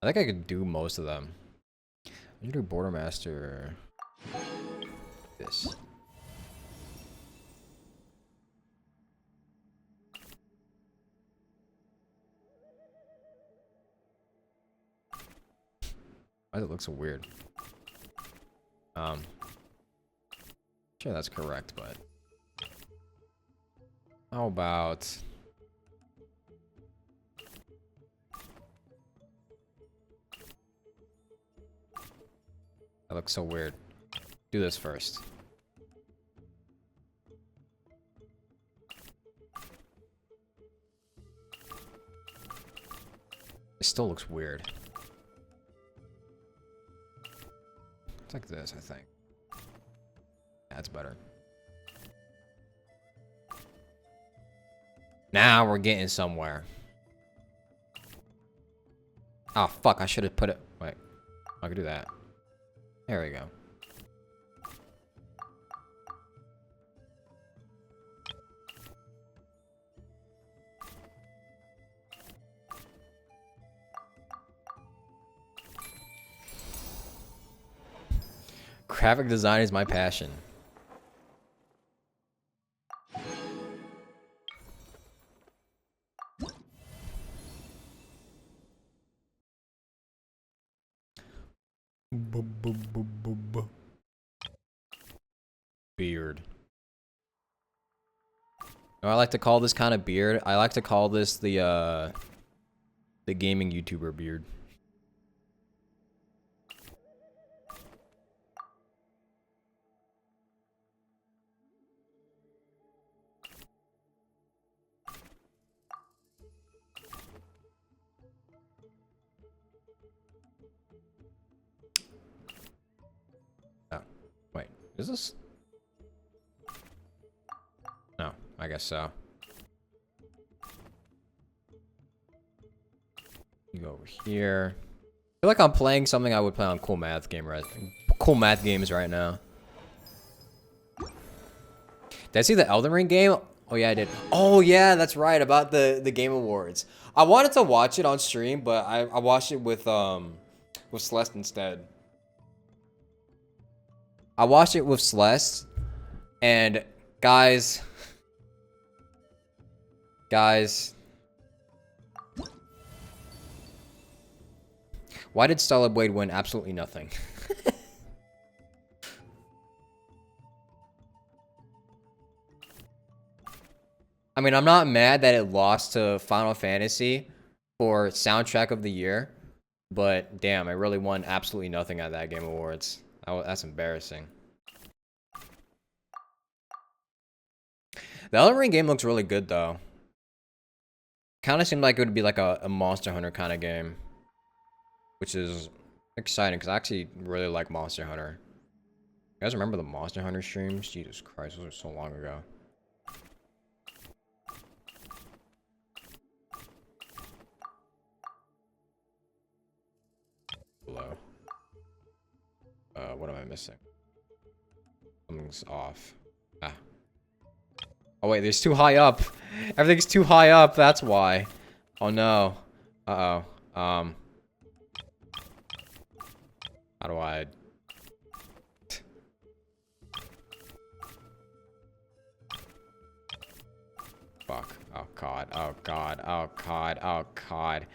I think I could do most of them. I need to do Border Master. This. Why does it look so weird? Sure that's correct, but how about that looks so weird. Do this first. It still looks weird. It's like this, I think. That's better. Now we're getting somewhere. Oh, fuck. I should have put it... Wait. I could do that. There we go. Graphic design is my passion. I like to call this kind of beard. I like to call this the gaming YouTuber beard. Oh, wait, is this? No, I guess so. You go over here. I feel like I'm playing something I would play on Cool Math Games right now. Did I see the Elden Ring game? Oh yeah, I did. Oh yeah, that's right, about the Game Awards. I wanted to watch it on stream, but I watched it with Celeste instead. I watched it with Celeste, and guys, why did Stellar Blade win absolutely nothing? I mean, I'm not mad that it lost to Final Fantasy for soundtrack of the year, but damn, it really won absolutely nothing at that Game Awards. That's embarrassing. The Elden Ring game looks really good though. Kind of seemed like it would be like a Monster Hunter kind of game, which is exciting because I actually really like Monster Hunter. You guys remember the Monster Hunter streams? Jesus Christ, those were so long ago. Below. What am I missing? Something's off. Ah. Oh wait, there's too high up. Everything's too high up, that's why. Oh no. Uh-oh. How do I... Fuck. Oh god. Oh god. Oh god. Oh god.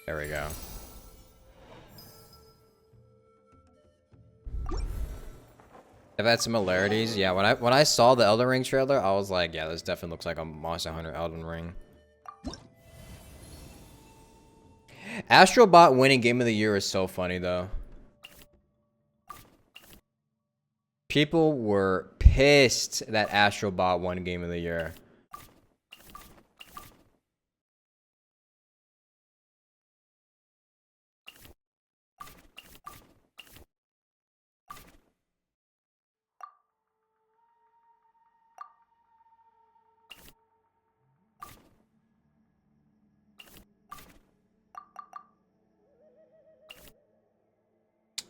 There we go. I've had similarities. Yeah, when I saw the Elden Ring trailer, I was like, yeah, this definitely looks like a Monster Hunter Elden Ring. Astrobot winning Game of the Year is so funny though. People were pissed that Astrobot won Game of the Year.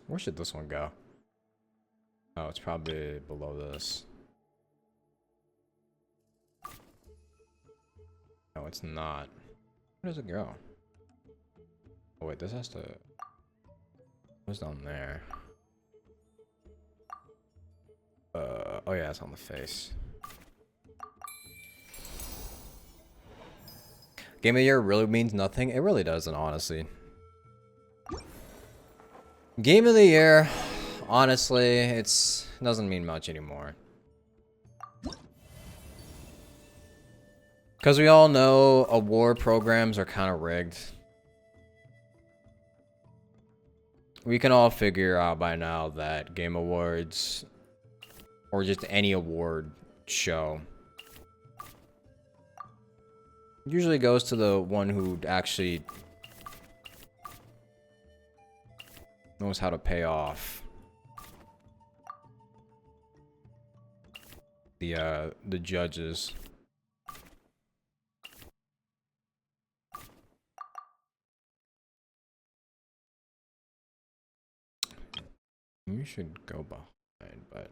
Where should this one go? Oh, it's probably below this. No, it's not. Where does it go? Oh wait, this has to... What's down there? Oh yeah, it's on the face. Game of the Year really means nothing? It really doesn't, honestly. Game of the Year, honestly, it doesn't mean much anymore. Because we all know award programs are kind of rigged. We can all figure out by now that Game Awards, or just any award show, usually goes to the one who actually knows how to pay off the judges. You should go behind, but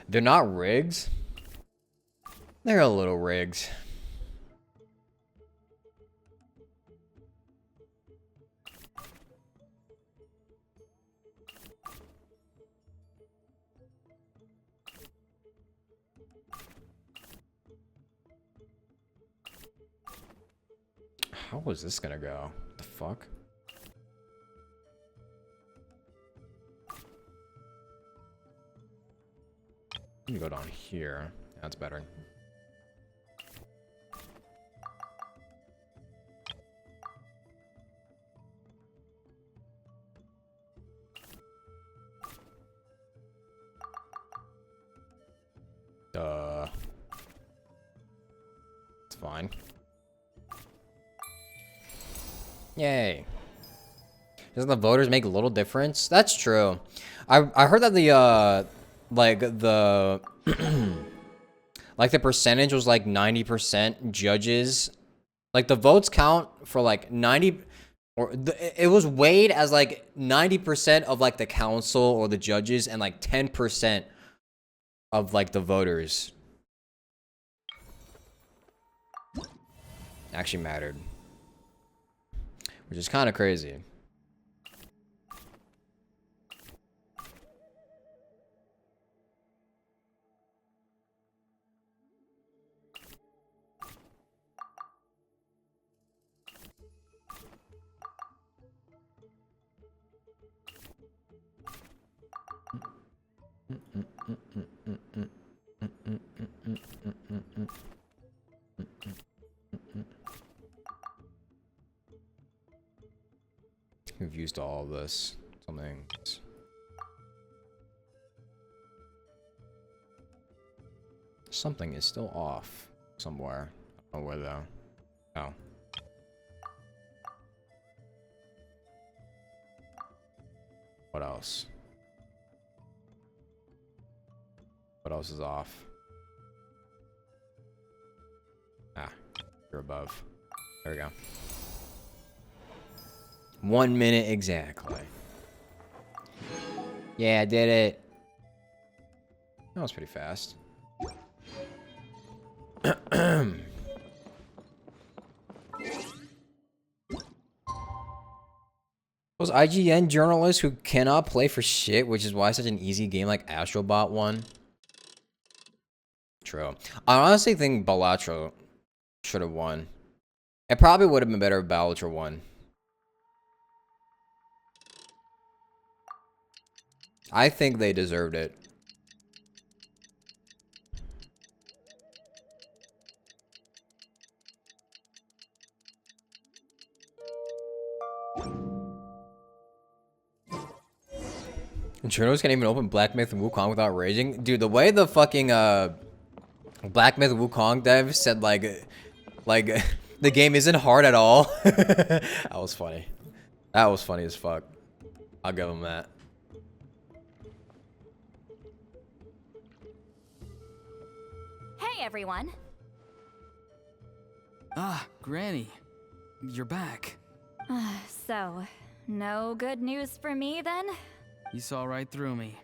they're not rigged. They're a little rigged. How was this gonna go? What the fuck? Let me go down here. That's better. It's fine. Yay. Doesn't the voters make a little difference? That's true. I heard that the like the like the percentage was like 90% judges. Like the votes count for like 90 or it was weighed as like 90% of like the council or the judges and like 10% of like the voters actually mattered. Which is kind of crazy. We've used all of this. Something is still off somewhere. I don't know where though. Oh. What else? What else is off? Ah, you're above. There we go. 1 minute exactly. Yeah, I did it. That was pretty fast. Those IGN journalists who cannot play for shit, which is why such an easy game like Astrobot won. True. I honestly think Balatro should have won. It probably would have been better if Balatro won. I think they deserved it. Journalists can't even open Black Myth and Wukong without raging. Dude, the way the fucking Black Myth Wukong dev said like the game isn't hard at all. That was funny. That was funny as fuck. I'll give him that. Hey everyone. Ah, Granny. You're back. So, no good news for me then? You saw right through me.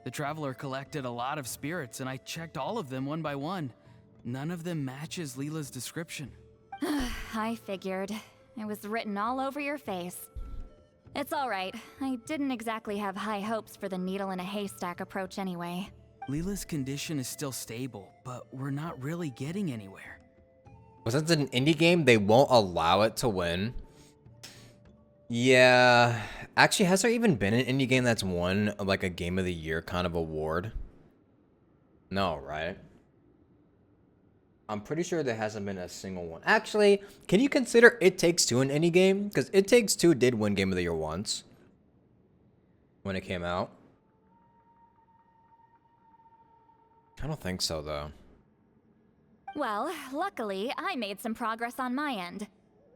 The Traveler collected a lot of spirits, and I checked all of them one by one. None of them matches Leela's description. I figured. It was written all over your face. It's alright. I didn't exactly have high hopes for the needle in a haystack approach anyway. Leela's condition is still stable, but we're not really getting anywhere. Well, since it's an indie game, they won't allow it to win. Yeah. Actually, has there even been an indie game that's won like a Game of the Year kind of award? No, right? I'm pretty sure there hasn't been a single one. Actually, can you consider It Takes Two an indie game? Because It Takes Two did win Game of the Year once. When it came out. I don't think so, though. Well, luckily, I made some progress on my end.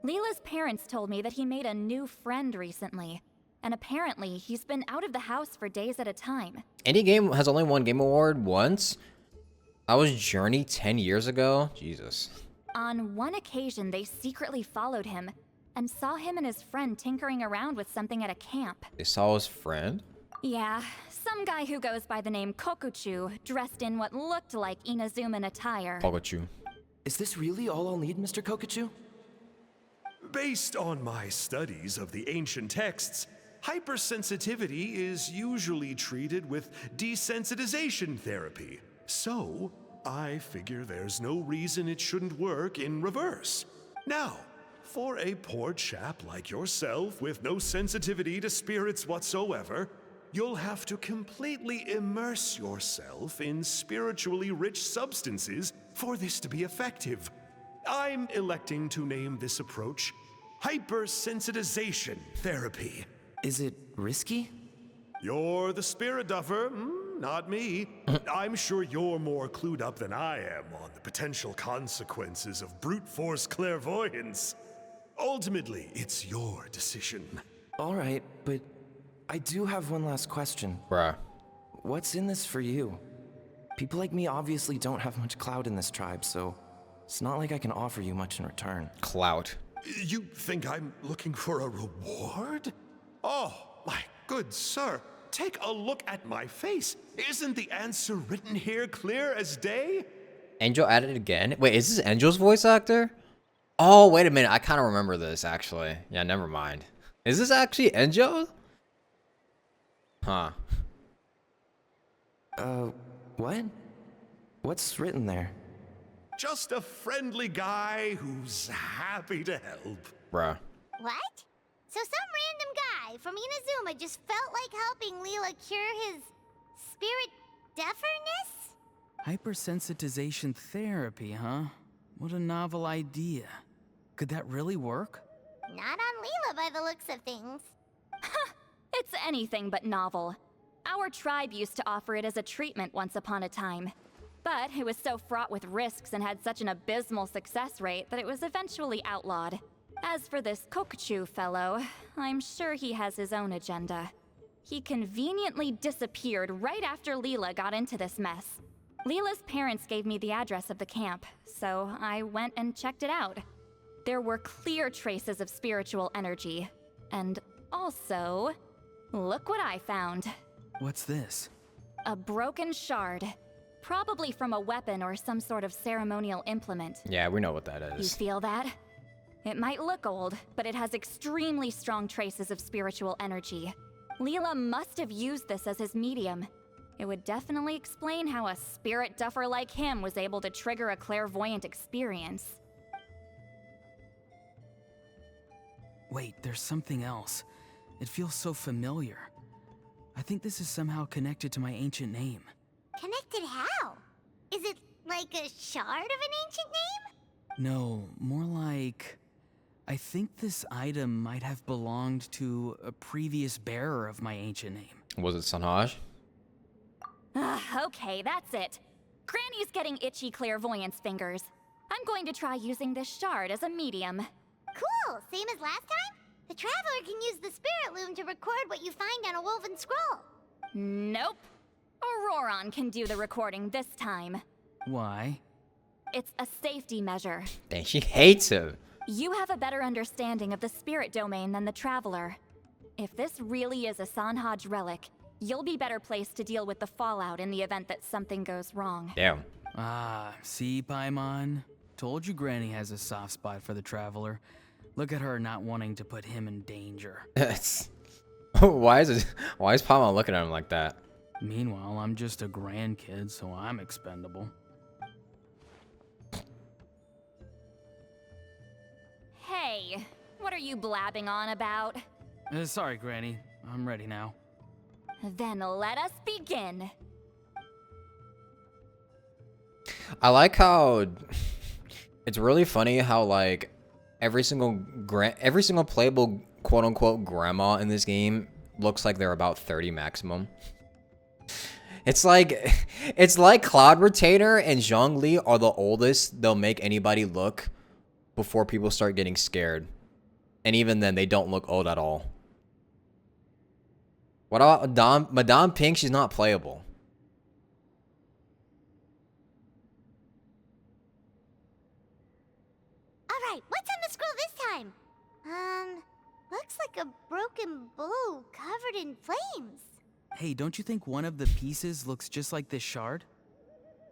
Leela's parents told me that he made a new friend recently. And apparently, he's been out of the house for days at a time. Indie game has only won Game Award once? That was Journey 10 years ago? Jesus. On one occasion, they secretly followed him and saw him and his friend tinkering around with something at a camp. They saw his friend? Yeah, some guy who goes by the name Kokuchu, dressed in what looked like Inazuman attire. Pikachu. Is this really all I'll need, Mr. Kokachu? Based on my studies of the ancient texts, hypersensitivity is usually treated with desensitization therapy. So, I figure there's no reason it shouldn't work in reverse. Now, for a poor chap like yourself with no sensitivity to spirits whatsoever, you'll have to completely immerse yourself in spiritually rich substances for this to be effective. I'm electing to name this approach hypersensitization therapy. Is it risky? You're the spirit duffer, not me. I'm sure you're more clued up than I am on the potential consequences of brute force clairvoyance. Ultimately, it's your decision. All right, but I do have one last question. Bruh. What's in this for you? People like me obviously don't have much clout in this tribe, so it's not like I can offer you much in return. Clout. You think I'm looking for a reward? Oh, my good sir, take a look at my face. Isn't the answer written here clear as day? Angel added it again? Wait, is this Angel's voice actor? Oh, wait a minute. I kind of remember this, actually. Yeah, never mind. Is this actually Angel? Huh. What? What's written there? Just a friendly guy who's happy to help. Bruh. What? So some random guy from Inazuma just felt like helping Leela cure his spirit deaferness? Hypersensitization therapy, huh? What a novel idea. Could that really work? Not on Leela by the looks of things. It's anything but novel. Our tribe used to offer it as a treatment once upon a time. But it was so fraught with risks and had such an abysmal success rate that it was eventually outlawed. As for this Kokuchu fellow, I'm sure he has his own agenda. He conveniently disappeared right after Leela got into this mess. Leela's parents gave me the address of the camp, so I went and checked it out. There were clear traces of spiritual energy. And also, look what I found. What's this? A broken shard. Probably from a weapon or some sort of ceremonial implement. Yeah, we know what that You is. feel that? It might look old, but it has extremely strong traces of spiritual energy. Leela must have used this as his medium. It would definitely explain how a spirit duffer like him was able to trigger a clairvoyant experience. Wait, there's something else. It feels so familiar. I think this is somehow connected to my ancient name. Connected how? Is it like a shard of an ancient name? No, more like... I think this item might have belonged to a previous bearer of my ancient name. Was it Sanhaj? Okay, that's it. Granny's getting itchy clairvoyance fingers. I'm going to try using this shard as a medium. Cool, same as last time? The Traveler can use the Spirit Loom to record what you find on a woven scroll. Nope. Auroron can do the recording this time. Why? It's a safety measure. Dang, she hates him. You have a better understanding of the spirit domain than the Traveler. If this really is a Sanhaj relic, you'll be better placed to deal with the fallout in the event that something goes wrong. Damn. Ah, see, Paimon? Told you Granny has a soft spot for the Traveler. Look at her not wanting to put him in danger. Why is Paimon looking at him like that? Meanwhile, I'm just a grandkid, so I'm expendable. Hey, what are you blabbing on about? Sorry, Granny. I'm ready now. Then let us begin. I like how it's really funny how like every single playable quote unquote grandma in this game looks like they're about 30 maximum. It's like Cloud Retainer and Zhongli are the oldest they'll make anybody look before people start getting scared. And even then they don't look old at all. What about Madame Pink? She's not playable. Alright, what's on the scroll this time? Looks like a broken bow covered in flames. Hey, don't you think one of the pieces looks just like this shard?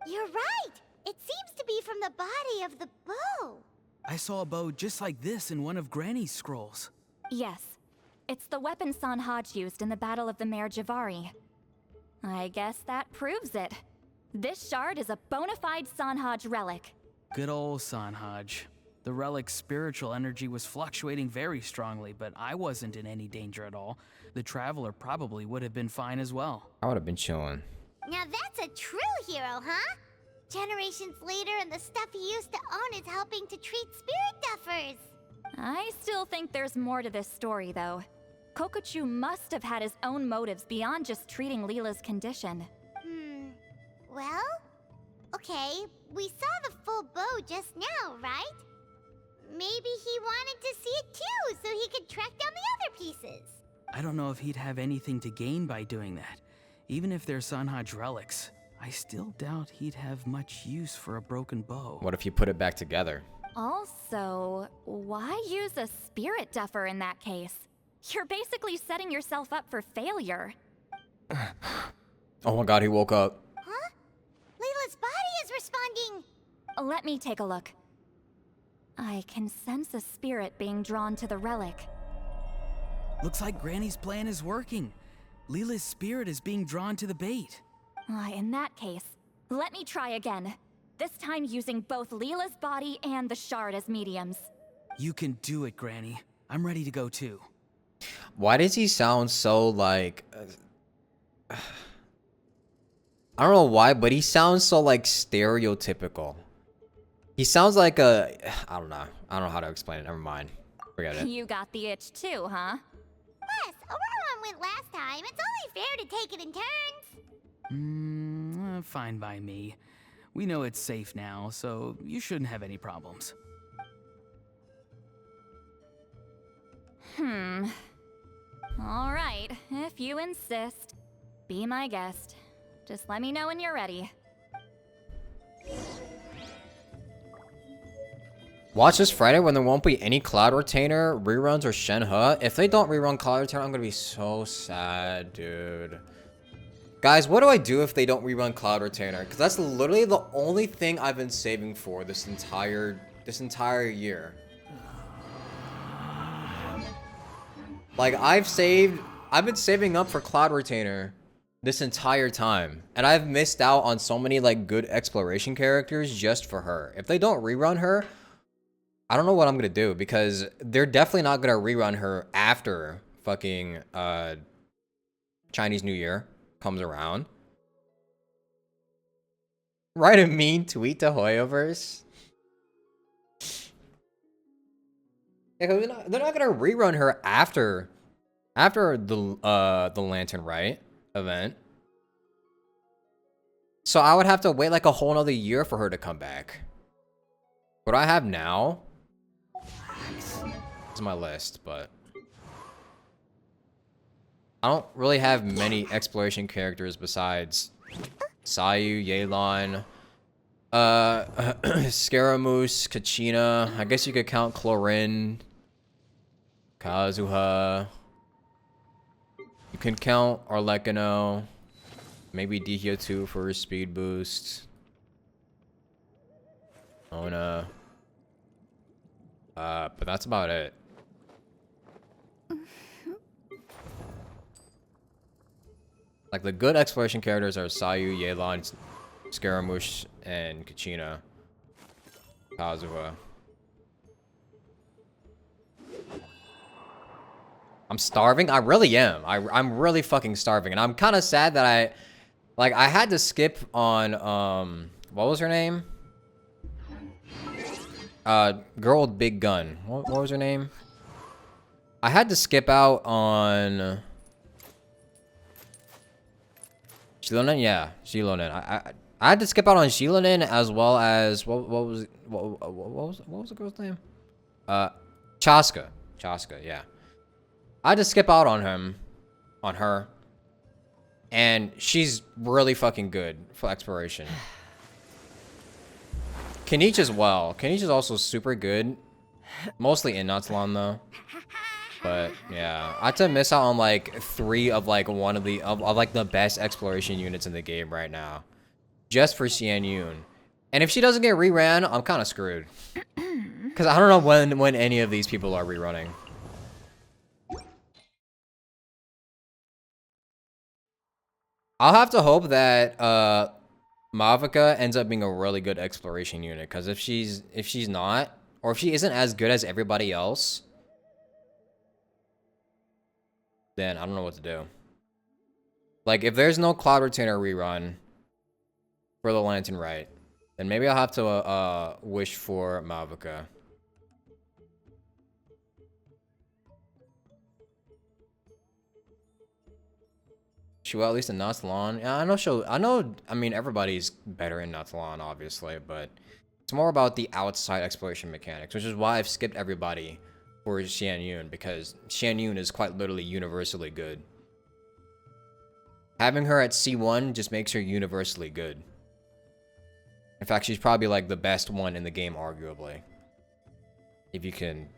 You're right! It seems to be from the body of the bow. I saw a bow just like this in one of Granny's scrolls. Yes. It's the weapon Sanhaj used in the Battle of the Mare Javari. I guess that proves it. This shard is a bona fide Sanhaj relic. Good old Sanhaj. The relic's spiritual energy was fluctuating very strongly, but I wasn't in any danger at all. The Traveler probably would have been fine as well. I would have been chilling. Now that's a true hero, huh? Generations later and the stuff he used to own is helping to treat spirit duffers. I still think there's more to this story, though. Kokochu must have had his own motives beyond just treating Leela's condition. Well, okay, we saw the full bow just now, right? Maybe he wanted to see it too, so he could track down the other pieces. I don't know if he'd have anything to gain by doing that. Even if they're Sanhaj relics, I still doubt he'd have much use for a broken bow. What if you put it back together? Also, why use a spirit duffer in that case? You're basically setting yourself up for failure. Oh my god, he woke up. Huh? Leela's body is responding! Let me take a look. I can sense a spirit being drawn to the relic. Looks like Granny's plan is working. Leela's spirit is being drawn to the bait. In that case, let me try again. This time using both Leela's body and the shard as mediums. You can do it, Granny. I'm ready to go too. Why does he sound so like... I don't know why, but he sounds so like stereotypical. He sounds like a... I don't know. I don't know how to explain it. Never mind. Forget it. You got the itch too, huh? Yes, Aurora went last time. It's only fair to take it in turns. Fine by me. We know it's safe now, so you shouldn't have any problems. All right, if you insist. Be my guest. Just let me know when you're ready. Watch this Friday when there won't be any Cloud Retainer, reruns, or Shenhe. If they don't rerun Cloud Retainer, I'm gonna be so sad, dude. Guys, what do I do if they don't rerun Cloud Retainer? Because that's literally the only thing I've been saving for this entire year. Like, I've been saving up for Cloud Retainer this entire time. And I've missed out on so many, like, good exploration characters just for her. If they don't rerun her, I don't know what I'm gonna do. Because they're definitely not gonna rerun her after fucking, Chinese New Year comes around. Write a mean tweet to Hoyoverse. They're not gonna rerun her after the Lantern Rite event. So I would have to wait like a whole nother year for her to come back. What I have now is my list, but I don't really have many exploration characters besides Sayu, Yelan, Scaramouche, Kachina. I guess you could count Clorin, Kazuha. You can count Arlecchino. Maybe Dihyo 2 for a speed boost. Ona. But that's about it. Like, the good exploration characters are Sayu, Yelan, Scaramouche, and Kachina. Kazuha. I'm starving? I really am. I'm really fucking starving. And I'm kind of sad that I had to skip on, what was her name? Girl with big gun. What was her name? I had to skip out on... Shilonen? Yeah, Shilonen. I had to skip out on Shilonen as well as... What was the girl's name? Chaska. Chaska, yeah. I had to skip out on her. And she's really fucking good for exploration. Kenichi as well. Kenichi's also super good. Mostly in Natsulan though. But yeah, I had to miss out on like 3 of like one of the of like the best exploration units in the game right now, just for Xian Yun. And if she doesn't get reran, I'm kind of screwed. Cause I don't know when any of these people are rerunning. I'll have to hope that Mavica ends up being a really good exploration unit. Cause if she's not, or if she isn't as good as everybody else, then I don't know what to do. Like if there's no Cloud Retainer rerun for the Lantern Rite, then maybe I'll have to wish for Mavica. She will at least in Nathalon. Yeah, I know she'll. I mean, everybody's better in Nathalon, obviously, but it's more about the outside exploration mechanics, which is why I've skipped everybody for Xian Yun, because Xian Yun is quite literally universally good. Having her at C1 just makes her universally good. In fact, she's probably like the best one in the game, arguably, if you can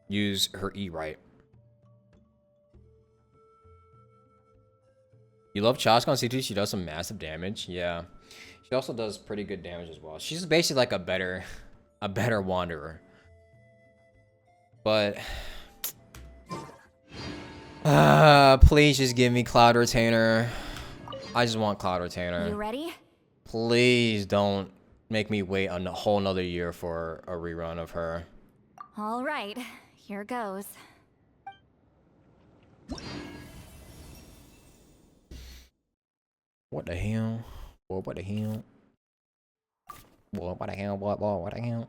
use her E right. You love Chaska on C2? She does some massive damage. Yeah. She also does pretty good damage as well. She's basically like a better Wanderer. But please just give me Cloud Retainer. I just want Cloud Retainer. You ready? Please don't make me wait a whole nother year for a rerun of her. All right, here goes. What the hell? Boy, what the hell? Boy, what the hell? Boy, what the hell?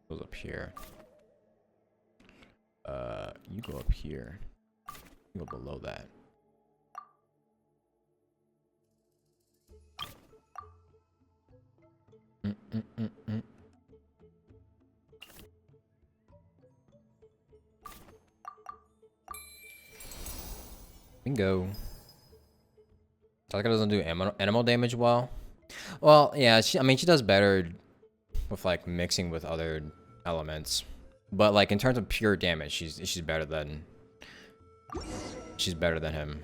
Goes up here. You go up here. You go below that. Bingo. Taka doesn't do animal damage well. Well, yeah, I mean, she does better with like mixing with other elements. But like in terms of pure damage, she's better than him.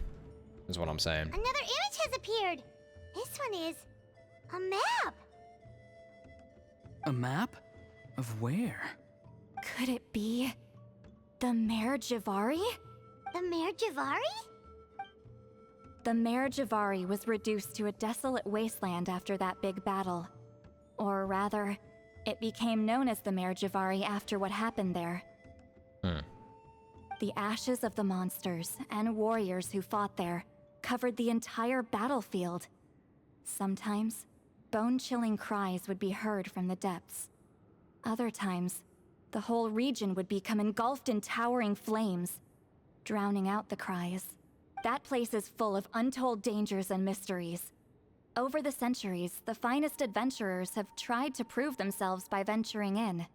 Is what I'm saying. Another image has appeared. This one is a map. A map? Of where? Could it be the Mare Javari? The Mare Javari? The Mare Javari was reduced to a desolate wasteland after that big battle. Or rather, it became known as the Mare Javari after what happened there. The ashes of the monsters and warriors who fought there covered the entire battlefield. Sometimes, bone-chilling cries would be heard from the depths. Other times, the whole region would become engulfed in towering flames, drowning out the cries. That place is full of untold dangers and mysteries. Over the centuries, the finest adventurers have tried to prove themselves by venturing in.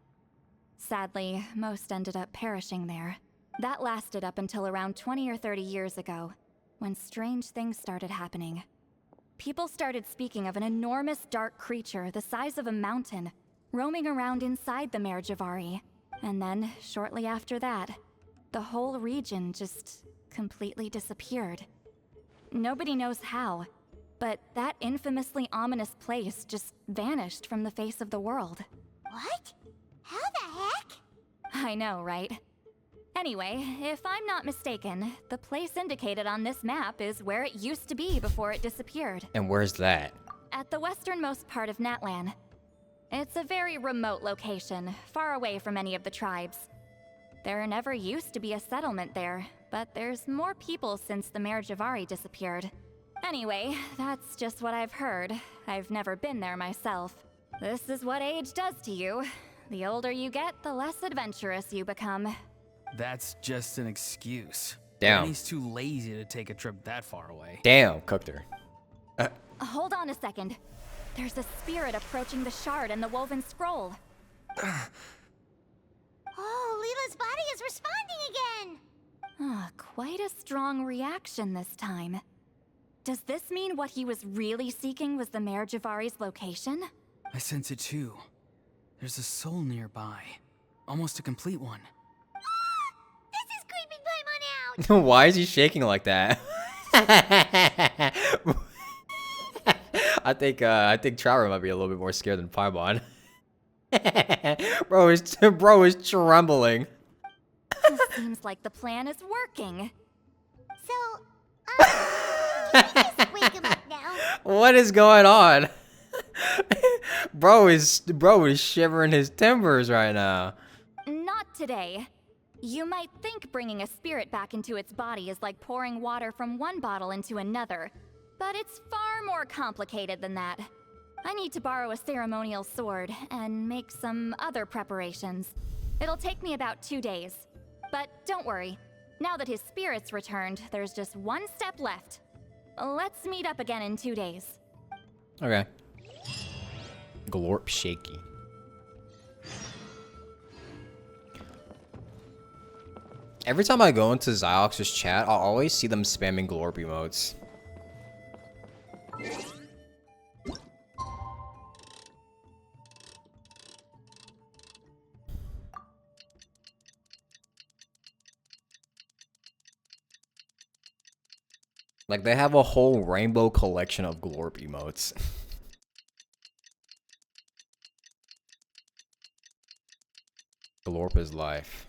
Sadly, most ended up perishing there. That lasted up until around 20 or 30 years ago, when strange things started happening. People started speaking of an enormous dark creature the size of a mountain, roaming around inside the Mare Javari. And then, shortly after that, the whole region just completely disappeared. Nobody knows how, but that infamously ominous place just vanished from the face of the world. What? How the heck? I know, right? Anyway, if I'm not mistaken, the place indicated on this map is where it used to be before it disappeared. And where's that? At the westernmost part of Natlan. It's a very remote location, far away from any of the tribes. There never used to be a settlement there, but there's more people since the Mare Javari disappeared. Anyway, that's just what I've heard. I've never been there myself. This is what age does to you. The older you get, the less adventurous you become. That's just an excuse. Damn. Granny's too lazy to take a trip that far away. Damn, cooked her. Hold on a second. There's a spirit approaching the shard and the woven scroll. Oh, Leela's body is responding again. Quite a strong reaction this time. Does this mean what he was really seeking was the Mare Javari's location? I sense it too. There's a soul nearby. Almost a complete one. This is creeping Paimon out! Why is he shaking like that? I think Trower might be a little bit more scared than Paimon. bro is trembling. Seems like the plan is working. So, can we just wake him up now? What is going on? bro is shivering his timbers right now. Not today. You might think bringing a spirit back into its body is like pouring water from one bottle into another, but it's far more complicated than that. I need to borrow a ceremonial sword and make some other preparations. It'll take me about 2 days. But don't worry, now that his spirit's returned, there's just one step left. Let's meet up again in 2 days. Okay. Glorp shaky. Every time I go into Xiox's chat, I'll always see them spamming Glorp emotes. Like, they have a whole rainbow collection of Glorp emotes. Glorp is life.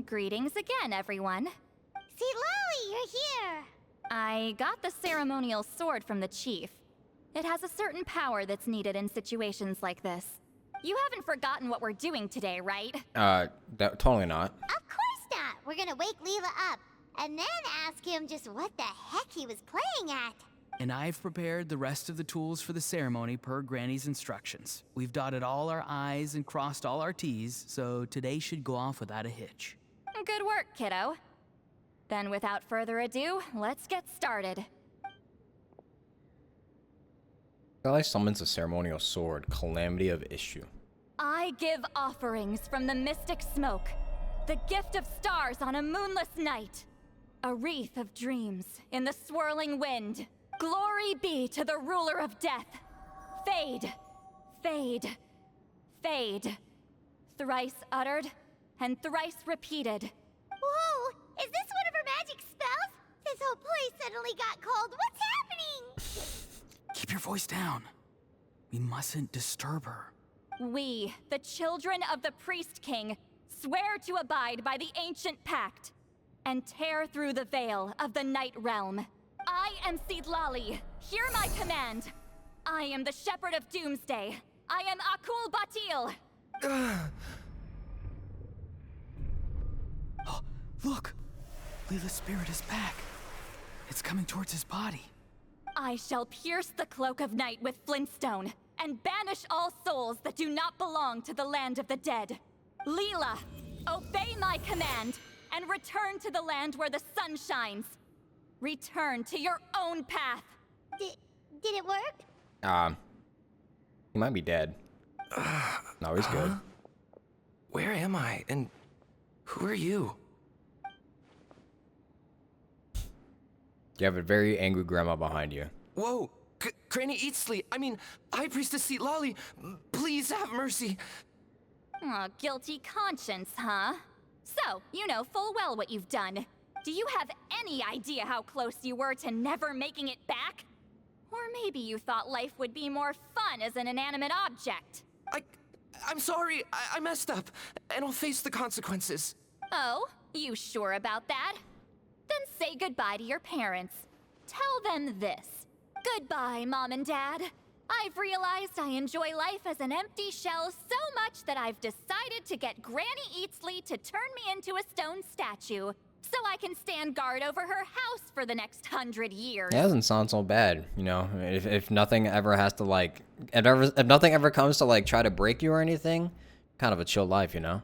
Greetings again, everyone. See, Lolly, you're here! I got the ceremonial sword from the chief. It has a certain power that's needed in situations like this. You haven't forgotten what we're doing today, right? Totally not. Of course not! We're gonna wake Leela up, and then ask him just what the heck he was playing at. And I've prepared the rest of the tools for the ceremony per Granny's instructions. We've dotted all our I's and crossed all our T's, so today should go off without a hitch. Good work, kiddo. Then without further ado, let's get started. Guy summons a ceremonial sword, Calamity of Issue. I give offerings from the mystic smoke, the gift of stars on a moonless night, a wreath of dreams in the swirling wind. Glory be to the ruler of death. Fade, fade, fade. Thrice uttered and thrice repeated. Whoa! Is this one of her magic spells? This whole place suddenly got cold. What's happening? Keep your voice down. We mustn't disturb her. We, the children of the Priest King, swear to abide by the ancient pact and tear through the veil of the Night Realm. I am Seedlali. Hear my command. I am the Shepherd of Doomsday. I am Akul Batil. Oh, look! Leela's spirit is back. It's coming towards his body. I shall pierce the cloak of night with flintstone and banish all souls that do not belong to the land of the dead. Leela, obey my command and return to the land where the sun shines. Return to your own path. Did it work? He might be dead. No, he's good. Where am I? And who are you? You have a very angry grandma behind you. Whoa! Granny Eatsley, I mean, High Priestess Seedlali, please have mercy. Oh, guilty conscience, huh? So, you know full well what you've done. Do you have any idea how close you were to never making it back? Or maybe you thought life would be more fun as an inanimate object. I'm sorry, I messed up, and I'll face the consequences. Oh, you sure about that? Then say goodbye to your parents. Tell them this. Goodbye, Mom and Dad. I've realized I enjoy life as an empty shell so much that I've decided to get Granny Eatsley to turn me into a stone statue, so I can stand guard over her house for the next 100 years. That doesn't sound so bad, you know. If nothing ever has to like, if nothing ever comes to like try to break you or anything, kind of a chill life, you know.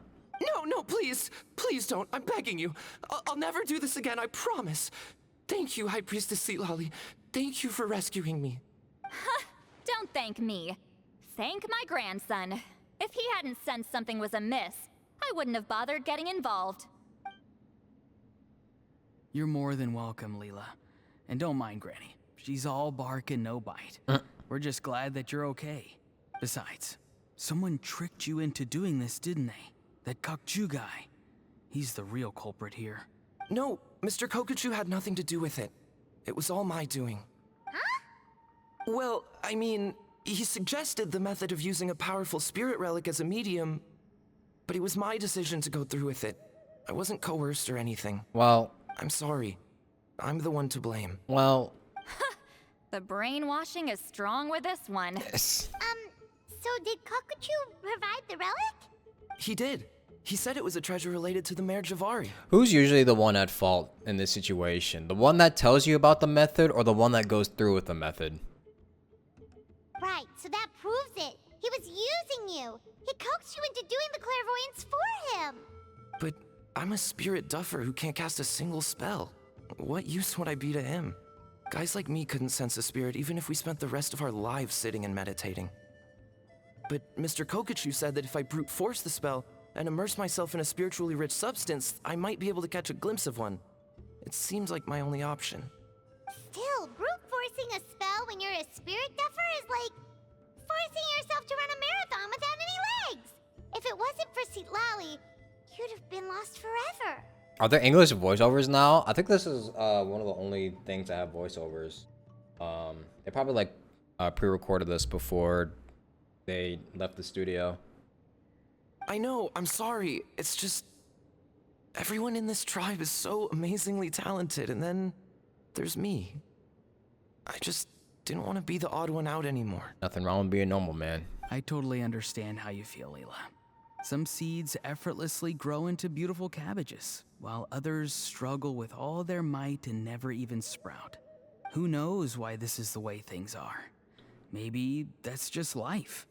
No, please don't. I'm begging you. I'll never do this again, I promise. Thank you, High Priestess Seedlali. Thank you for rescuing me. Don't Don't thank me. Thank my grandson. If he hadn't sensed something was amiss, I wouldn't have bothered getting involved. You're more than welcome, Leela. And don't mind Granny. She's all bark and no bite. We're just glad that you're okay. Besides, someone tricked you into doing this, didn't they? That Kokju guy. He's the real culprit here. No, Mr. Kokuchu had nothing to do with it. It was all my doing. Huh? Well, I mean, he suggested the method of using a powerful spirit relic as a medium, but it was my decision to go through with it. I wasn't coerced or anything. Well, I'm sorry. I'm the one to blame. well. The brainwashing is strong with this one. So did Kokuchu provide the relic? He did. He said it was a treasure related to the Mare Javari. Who's usually the one at fault in this situation? The one that tells you about the method or the one that goes through with the method? Right, so that proves it. He was using you. He coaxed you into doing the clairvoyance for him. But I'm a spirit duffer who can't cast a single spell. What use would I be to him? Guys like me couldn't sense a spirit even if we spent the rest of our lives sitting and meditating. But Mr. Kokuchu said that if I brute force the spell and immerse myself in a spiritually rich substance, I might be able to catch a glimpse of one. It seems like my only option. Still, brute forcing a spell when you're a spirit duffer is like forcing yourself to run a marathon without any legs. If it wasn't for Citlali, you'd have been lost forever. Are there English voiceovers now? I think this is one of the only things that have voiceovers. They probably like pre-recorded this before they left the studio. I know, I'm sorry. It's just... everyone in this tribe is so amazingly talented, and then there's me. I just didn't want to be the odd one out anymore. Nothing wrong with being normal, man. I totally understand how you feel, Leela. Some seeds effortlessly grow into beautiful cabbages, while others struggle with all their might and never even sprout. Who knows why this is the way things are? Maybe that's just life.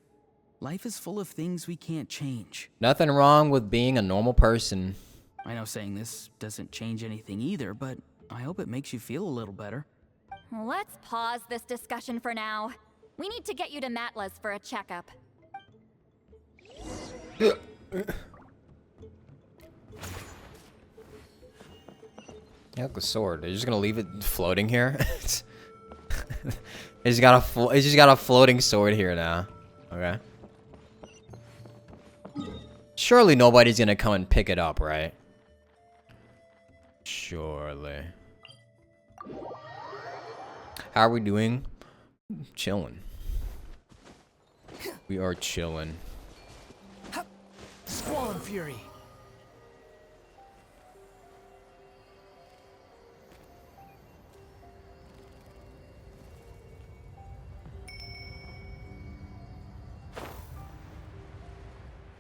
Life is full of things we can't change. Nothing wrong with being a normal person. I know saying this doesn't change anything either, but I hope it makes you feel a little better. Let's pause this discussion for now. We need to get you to Matla's for a checkup. Yeah, look, the sword. They're just gonna leave it floating here. It's just got a floating sword here now. Okay. Surely nobody's gonna come and pick it up, right? Surely. How are we doing? Chilling. We are chilling. Squall and Fury.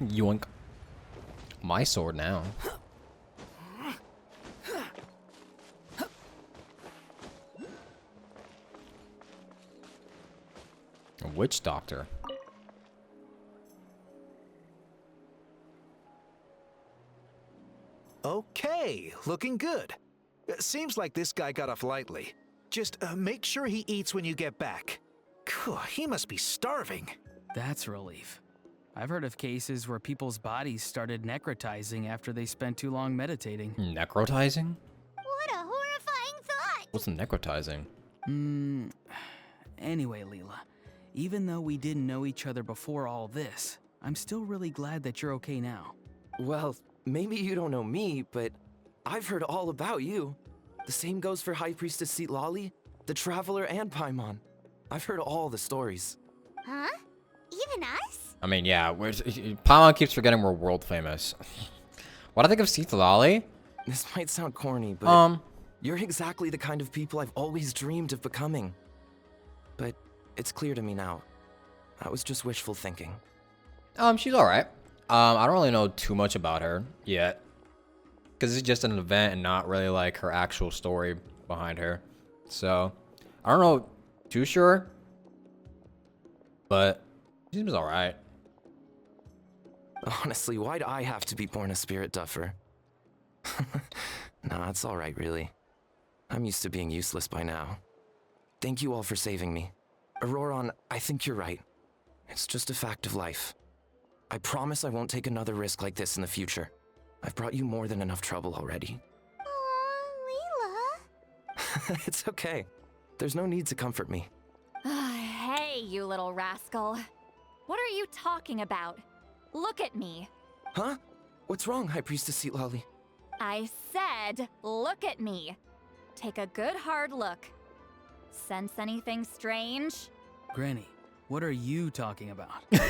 Yoink. My sword now. A witch doctor. Okay, looking good. Seems like this guy got off lightly. Just make sure he eats when you get back. Phew, he must be starving. That's a relief. I've heard of cases where people's bodies started necrotizing after they spent too long meditating. Necrotizing? What a horrifying thought! What's necrotizing? Anyway, Leela, even though we didn't know each other before all this, I'm still really glad that you're okay now. Well, maybe you don't know me, but I've heard all about you. The same goes for High Priestess Citlali, the Traveler, and Paimon. I've heard all the stories. Huh? Even us? I mean, yeah, Paimon keeps forgetting we're world famous. What do I think of Citlali? This might sound corny, but you're exactly the kind of people I've always dreamed of becoming. But it's clear to me now. That was just wishful thinking. She's alright. I don't really know too much about her yet. Because it's just an event and not really like her actual story behind her. So, I don't know too sure. But she seems alright. Honestly, why'd I have to be born a spirit duffer? Nah, it's alright, really. I'm used to being useless by now. Thank you all for saving me. Auroron, I think you're right. It's just a fact of life. I promise I won't take another risk like this in the future. I've brought you more than enough trouble already. Aw, Leela. It's okay. There's no need to comfort me. Hey, you little rascal. What are you talking about? Look at me. Huh? What's wrong, High Priestess Lolly? I said, look at me. Take a good hard look. Sense anything strange? Granny, what are you talking about? What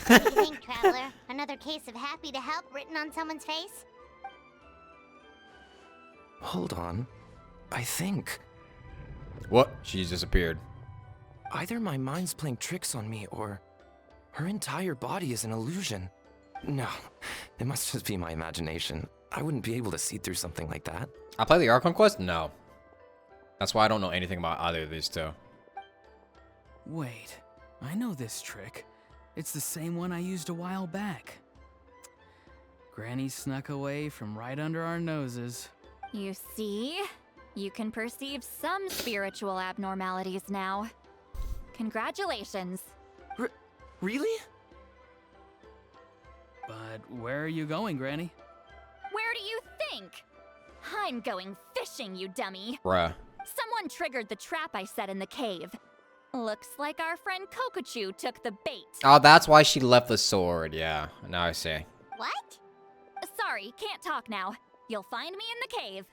do you think, Traveler? Another case of happy to help written on someone's face? Hold on. I think What? She's disappeared. either my mind's playing tricks on me or her entire body is an illusion. No, it must just be my imagination. I wouldn't be able to see through something like that. I play the Archon Quest? No. That's why I don't know anything about either of these two. Wait, I know this trick. It's the same one I used a while back. Granny snuck away from right under our noses. You see? You can perceive some spiritual abnormalities now. Congratulations. Really? But where are you going, Granny? Where do you think? I'm going fishing, you dummy. Bruh. Someone triggered the trap I set in the cave. Looks like our friend Kokochu took the bait. Oh, that's why she left the sword. Yeah, now I see. What? Sorry, can't talk now. You'll find me in the cave.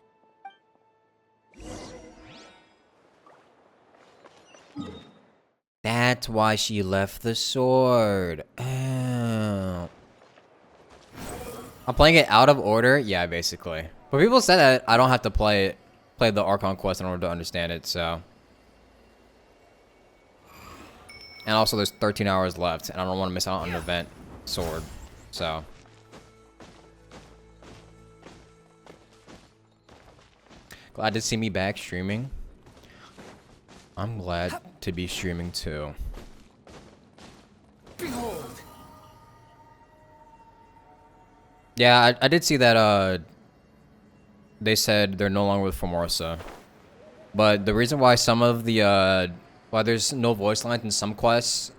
That's why she left the sword. Oh. I'm playing it out of order? Yeah, basically. But people said that I don't have to play the Archon Quest in order to understand it, so. And also there's 13 hours left, and I don't want to miss out on an event sword, so. Glad to see me back streaming. I'm glad to be streaming too. Behold! Yeah, I did see that they said they're no longer with Formosa. But the reason why some of the why there's no voice lines in some quests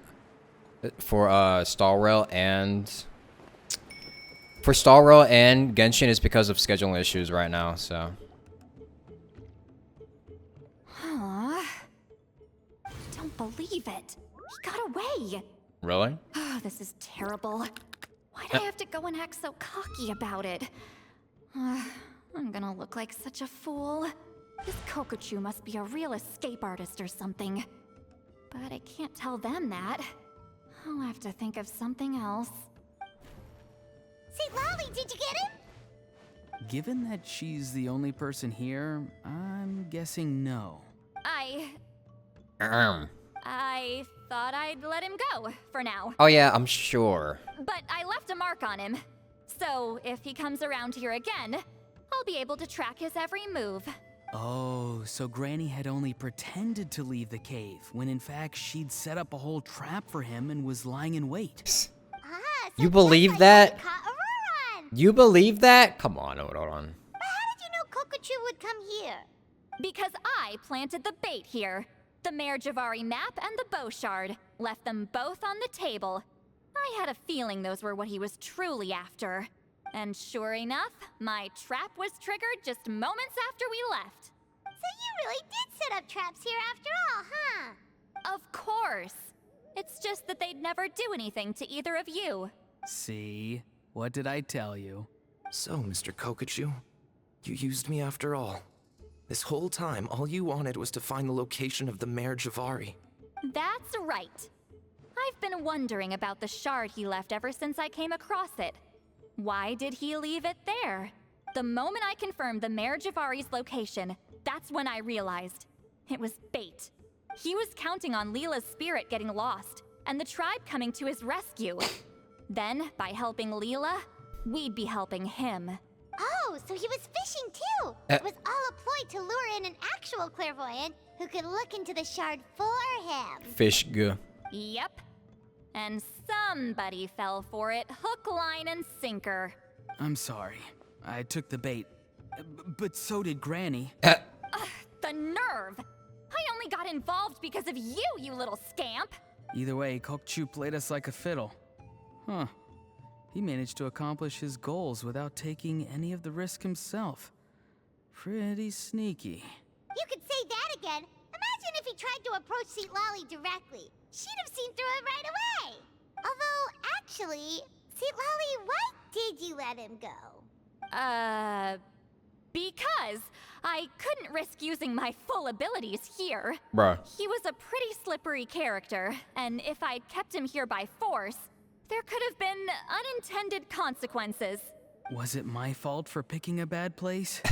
for Star Rail and Genshin is because of scheduling issues right now, so. Huh? Don't believe it. He got away. Really? Oh, this is terrible. Why'd I have to go and act so cocky about it? I'm gonna look like such a fool. This Kokochu must be a real escape artist or something. But I can't tell them that. I'll have to think of something else. Say, Lolly, did you get him? Given that she's the only person here, I'm guessing no. I thought I'd let him go for now. Oh yeah, I'm sure. But I left a mark on him. So if he comes around here again, I'll be able to track his every move. Oh, so Granny had only pretended to leave the cave, when in fact she'd set up a whole trap for him and was lying in wait. Ah, so You just believe like that? when we caught Auroron. You believe that? Come on, hold on. But how did you know Kokochu would come here? Because I planted the bait here. The Mare Javari map and the bow shard. Left them both on the table. I had a feeling those were what he was truly after. And sure enough, my trap was triggered just moments after we left. So you really did set up traps here after all, huh? Of course. It's just that they'd never do anything to either of you. See? What did I tell you? So, Mr. Kokochu, you used me after all. This whole time, all you wanted was to find the location of the Mare Javari. That's right. I've been wondering about the shard he left ever since I came across it. Why did he leave it there? The moment I confirmed the Mare Javari's location, that's when I realized. It was bait. He was counting on Leela's spirit getting lost, and the tribe coming to his rescue. Then, by helping Leela, we'd be helping him. Oh, so he was fishing too. It was all a ploy to lure in an actual clairvoyant who could look into the shard for him. Fish goo. Yep. And somebody fell for it, hook, line, and sinker. I'm sorry. I took the bait. But so did Granny. The nerve! I only got involved because of you, you little scamp! Either way, Kokchu played us like a fiddle. Huh. He managed to accomplish his goals without taking any of the risk himself. Pretty sneaky. You could say that again. Imagine if he tried to approach Seat Lolly directly. She'd have seen through it right away. Although, actually, Seat Lolly, why did you let him go? Because I couldn't risk using my full abilities here. Bruh. He was a pretty slippery character, and if I'd kept him here by force, there could have been unintended consequences. Was it my fault for picking a bad place?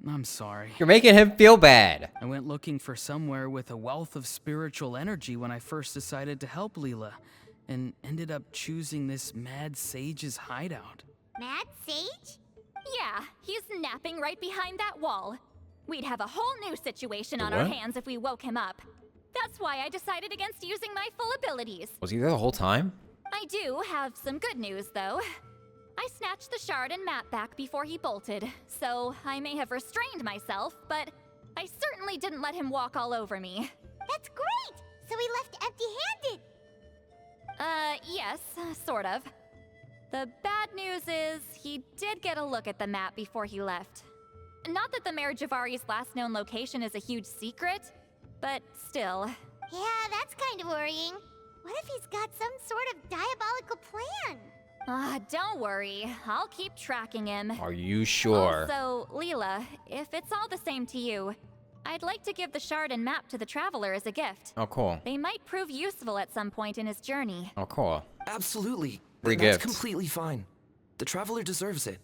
I'm sorry. You're making him feel bad. I went looking for somewhere with a wealth of spiritual energy when I first decided to help Leela, and ended up choosing this mad sage's hideout. Mad Sage? Yeah, he's napping right behind that wall. We'd have a whole new situation on our What? hands if we woke him up. That's why I decided against using my full abilities. Was he there the whole time? I do have some good news, though. I snatched the shard and map back before he bolted, so I may have restrained myself, but I certainly didn't let him walk all over me. That's great! So he left empty-handed. Yes, sort of. The bad news is he did get a look at the map before he left. Not that the Mayor Javari's last known location is a huge secret, but still. Yeah, that's kind of worrying. What if he's got some sort of diabolical plan? Don't worry. I'll keep tracking him. Are you sure? Also, Leela, if it's all the same to you, I'd like to give the shard and map to the Traveler as a gift. Oh, cool. They might prove useful at some point in his journey. Oh, cool. Absolutely. Free That's gift. completely fine. The traveler deserves it.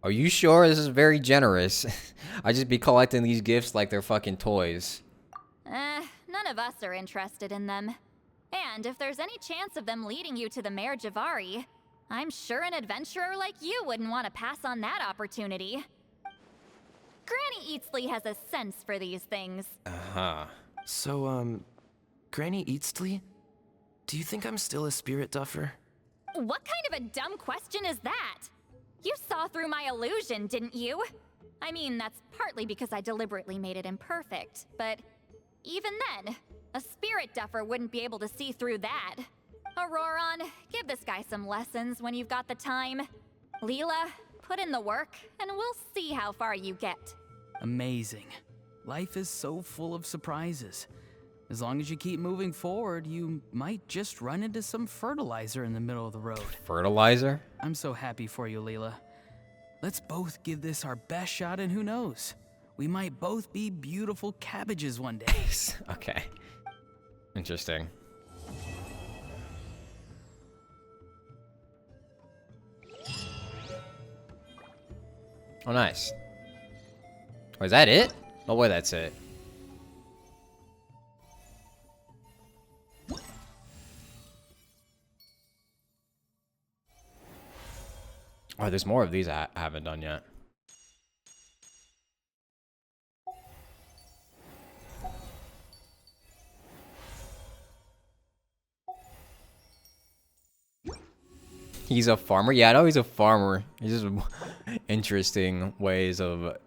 Are you sure? This is very generous. I just be collecting these gifts like they're fucking toys. None of us are interested in them. And if there's any chance of them leading you to the Mayor Javari, I'm sure an adventurer like you wouldn't want to pass on that opportunity. Granny Eatsley has a sense for these things. Uh-huh. So, Granny Eatsley? Do you think I'm still a spirit duffer? What kind of a dumb question is that? You saw through my illusion, didn't you? I mean, that's partly because I deliberately made it imperfect, but even then, a spirit duffer wouldn't be able to see through that. Auroron, give this guy some lessons when you've got the time. Leela, put in the work, and we'll see how far you get. Amazing. Life is so full of surprises. As long as you keep moving forward, you might just run into some fertilizer in the middle of the road. Fertilizer? I'm so happy for you, Leela. Let's both give this our best shot, and who knows? We might both be beautiful cabbages one day. Okay. Interesting. Oh, nice. Oh, is that it? No way that's it. Oh, there's more of these I haven't done yet. He's a farmer? Yeah, I know he's a farmer. He's just interesting ways of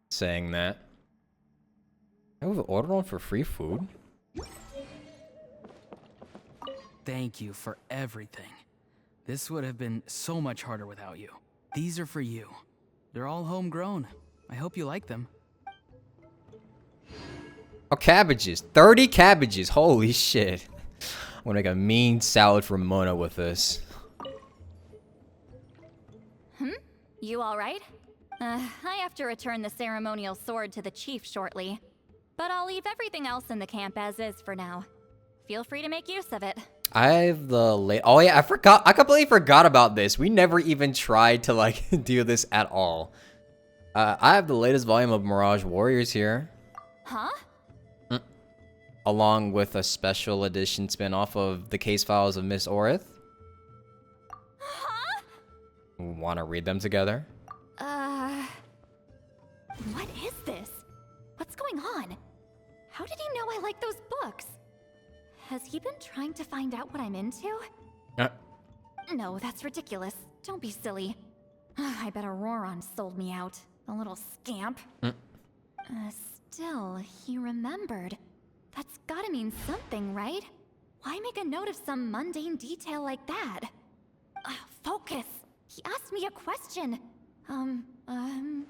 saying that. I have ordered one for free food? Thank you for everything. This would have been so much harder without you. These are for you. They're all homegrown. I hope you like them. Oh, cabbages. 30 cabbages. Holy shit. I'm gonna make a mean salad for Mona with this. You alright? I have to return the ceremonial sword to the chief shortly. But I'll leave everything else in the camp as is for now. Feel free to make use of it. I have the late. Oh yeah, I forgot. I completely forgot about this. We never even tried to like do this at all. I have the latest volume of Mirage Warriors here, Huh? along with a special edition spin-off of the Case Files of Miss Orith. Huh? Want to read them together? What is this? What's going on? How did he know I like those books? Has he been trying to find out what I'm into? No, that's ridiculous. Don't be silly. I bet Auroron sold me out. The little scamp. Still, he remembered. That's gotta mean something, right? Why make a note of some mundane detail like that? Focus! He asked me a question. How do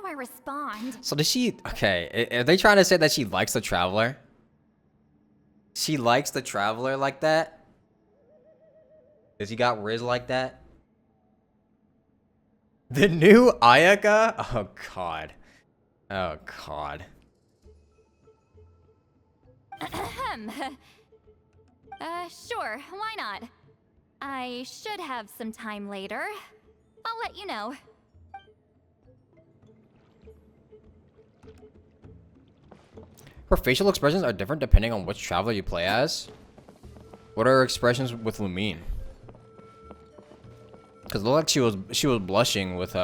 I respond? So does she... Okay, are they trying to say that she likes the Traveler? She likes the Traveler like that? Does he got Riz like that? The new Ayaka? Oh, God. Oh, God. Sure, why not? I should have some time later. I'll let you know. Her facial expressions are different depending on which Traveler you play as. What are her expressions with Lumine? Because it looked like she was blushing with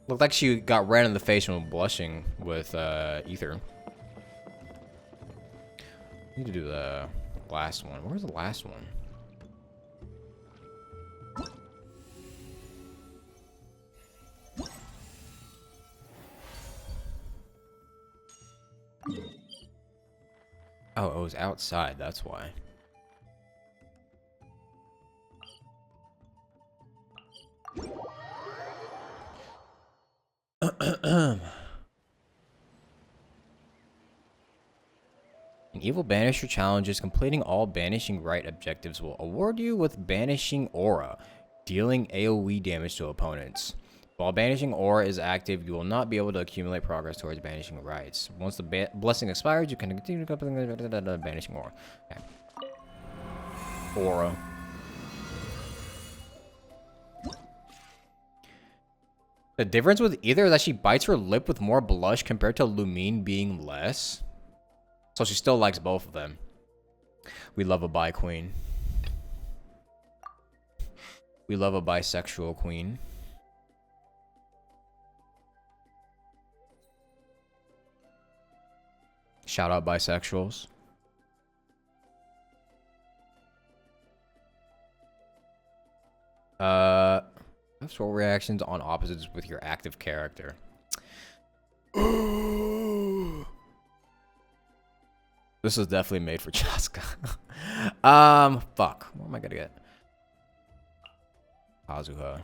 looked like she got red in the face when blushing with Ether. Need to do the last one. Where's the last one? Oh, it was outside, that's why. An evil banisher challenges completing all banishing right objectives will award you with banishing aura, dealing AoE damage to opponents. While banishing aura is active, you will not be able to accumulate progress towards banishing rights. Once the blessing expires, you can continue to banishing aura. Okay. Aura. The difference with either is that she bites her lip with more blush compared to Lumine being less. So she still likes both of them. We love a bi queen. We love a bisexual queen. Shout out bisexuals. Have sword reactions on opposites with your active character. This is definitely made for Chaska. Fuck. What am I gonna get? Kazuha.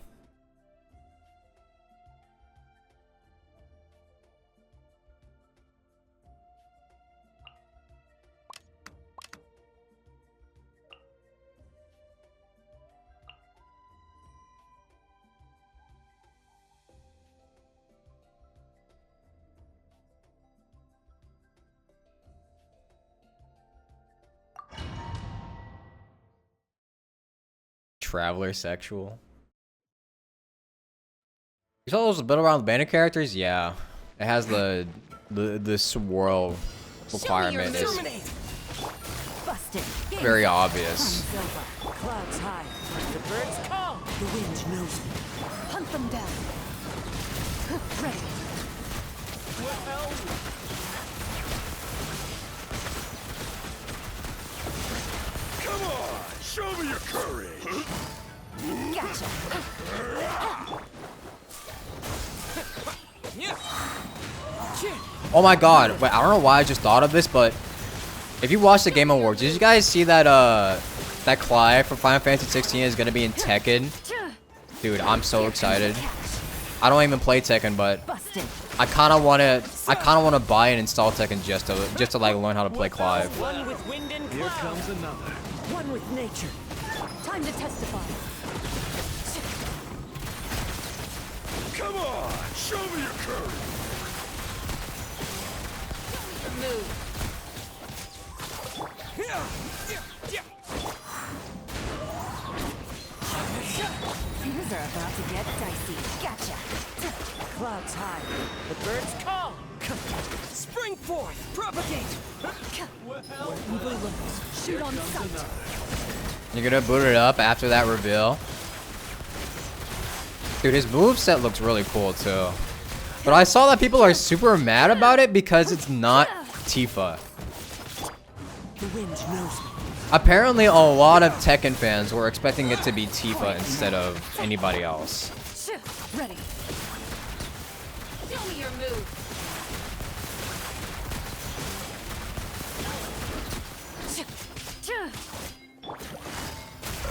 Traveler sexual. You saw those build around the banner characters? Yeah. It has the swirl requirement is very obvious. Clouds high, the birds call, the wind knows me. Hunt them down. Ready. Well. Come on, show me your courage. Gotcha. Oh my god. Wait, I don't know why I just thought of this, but if you watch the Game Awards, did you guys see that that Clive from Final Fantasy 16 is gonna be in Tekken? Dude, I'm so excited. I don't even play Tekken, but I kind of want to buy and install Tekken just to like learn how to play Clive. One with wind and cloud. Here comes another. One with nature. Time to testify. Come on, show me your courage. Move. Things are about to get dicey. Gotcha. Clouds high. The birds call. Spring forth. Propagate. Where evil lurks. Shoot on sight. You're gonna boot it up after that reveal. Dude, his moveset looks really cool too. But I saw that people are super mad about it because it's not Tifa. The wind knows me. Apparently a lot of Tekken fans were expecting it to be Tifa instead of anybody else. Ready.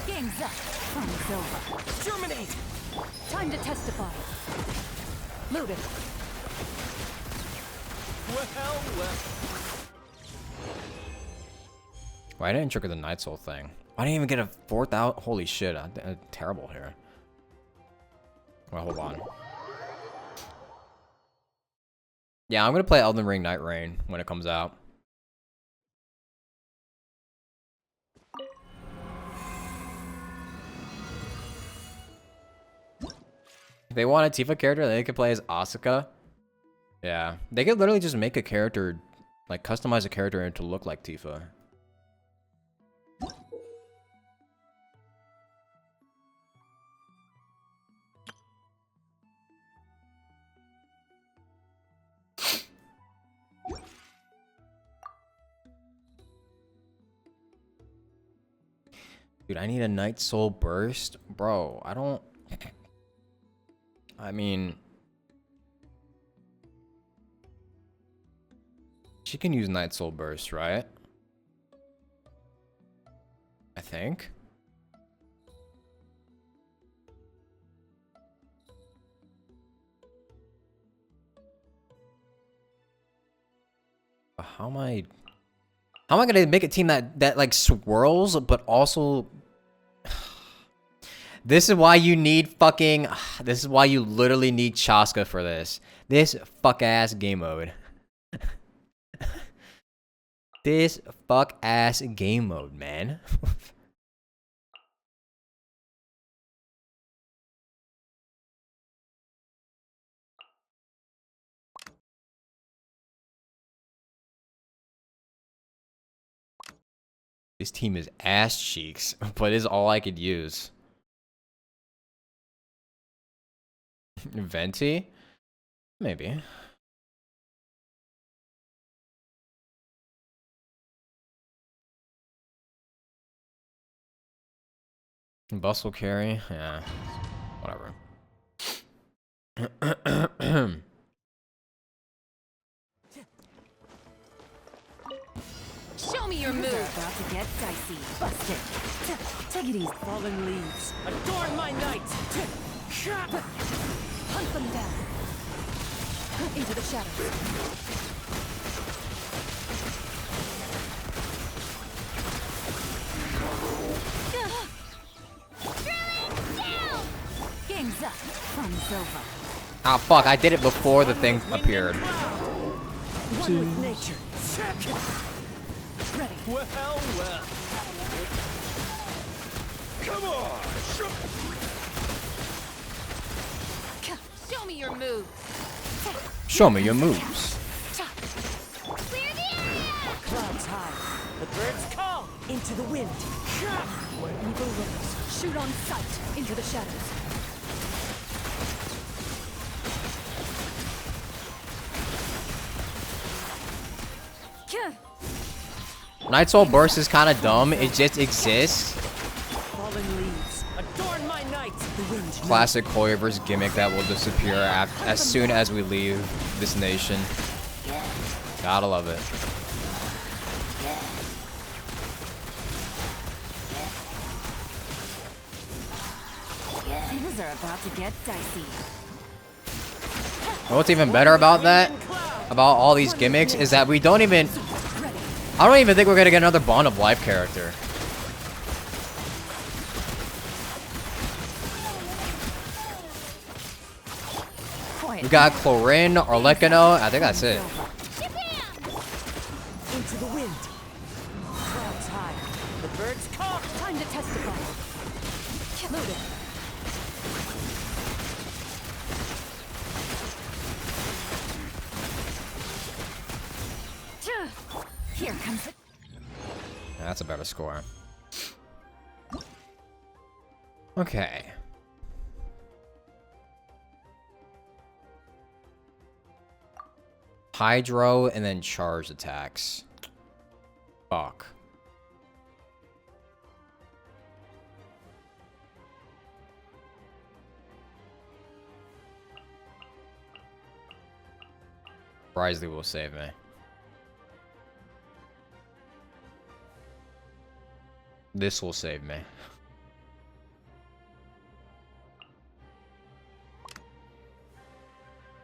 Game's up. Fun's over. Germinate! Time to testify. Loaded. Well. Why didn't trigger the Night Soul thing? I didn't even get a 4,000. Holy shit, I'm terrible here. Well, hold on. Yeah, I'm gonna play Elden Ring Night Rain when it comes out. If they want a Tifa character, they could play as Asuka. Yeah, they could literally just make a character, like customize a character to look like Tifa. Dude, I need a Night Soul burst. Bro, I don't... I mean... She can use Night Soul burst, right? I think. But how am I gonna make a team that like swirls, but also... This is why you need fucking... This is why you literally need Chaska for this. This fuck-ass game mode. This fuck-ass game mode, man. This team is ass cheeks, but it's all I could use. Venti? Maybe. Bustle carry? Yeah. Whatever. Show me your move. About to get dicey. Bust it. Take it easy. Fallen leaves. Adorn my night! Hunt them down. Into the shadows. Game's up. Fun's over. Ah, fuck, I did it before the thing appeared. One with nature. Ready. Well. Come on! Show me your move. Show me your moves. Clear the area! Clouds high. The birds call. Into the wind. Where evil roams. Shoot on sight. Into the shadows. Night Soul Burst is kind of dumb. It just exists. Fallen leaves. Adorn my night. The wind. Classic Hoyover's gimmick that will disappear as soon as we leave this nation. Gotta love it. Things are about to get dicey. What's even better about that, about all these gimmicks, is that we don't even... I don't even think we're gonna get another Bond of Life character. We got Chlorine, Arlecchino, I think that's it. Into the wind. Clouds high. The birds call. Time to testify. Loaded. Here comes it. That's a better score. Okay. Hydro and then charge attacks. Fuck. Risley will save me. This will save me.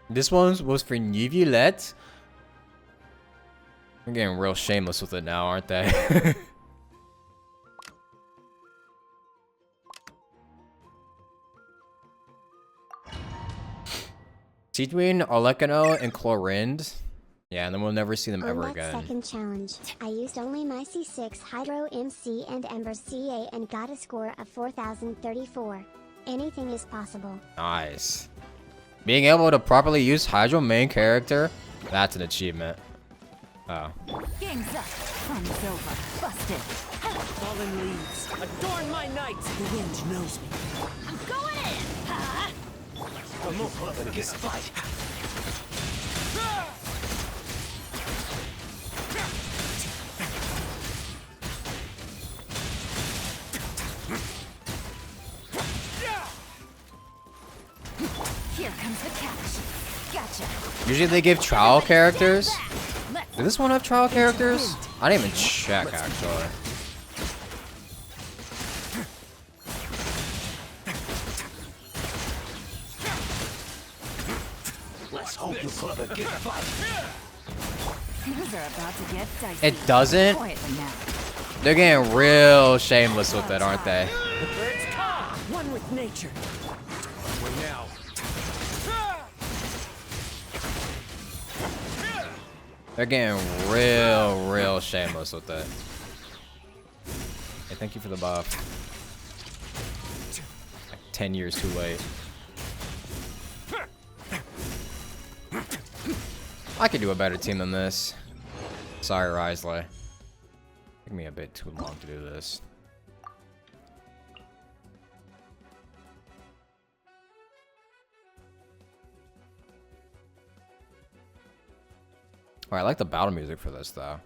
This one was for Nivulette. I'm getting real shameless with it now, aren't they? Between Olecano and Chlorinde. Yeah, and then we'll never see them ever On that again. second challenge, I used only my C6 Hydro MC and Ember CA and got a score of 4,034. Anything is possible. Nice. Being able to properly use Hydro main character, that's an achievement. Oh. Game's up. Fun's over. Busted. Fallen leaves. Adorn my night. The wind knows me. I'm going in! Huh? Come on, let's fight. Here comes the catch. Gotcha. Usually they give trial characters. Did this one have trial characters? I didn't even check, actually. Let's hope you put up a good fight. Things are about to get dicey. It doesn't? Quiet them now. They're getting real shameless with it, aren't they? The birds come. One with nature. Now. They're getting real shameless with it. Hey, thank you for the buff. Like 10 years too late. I could do a better team than this. Sorry, Risley. Took me a bit too long to do this. Alright, I like the battle music for this, though.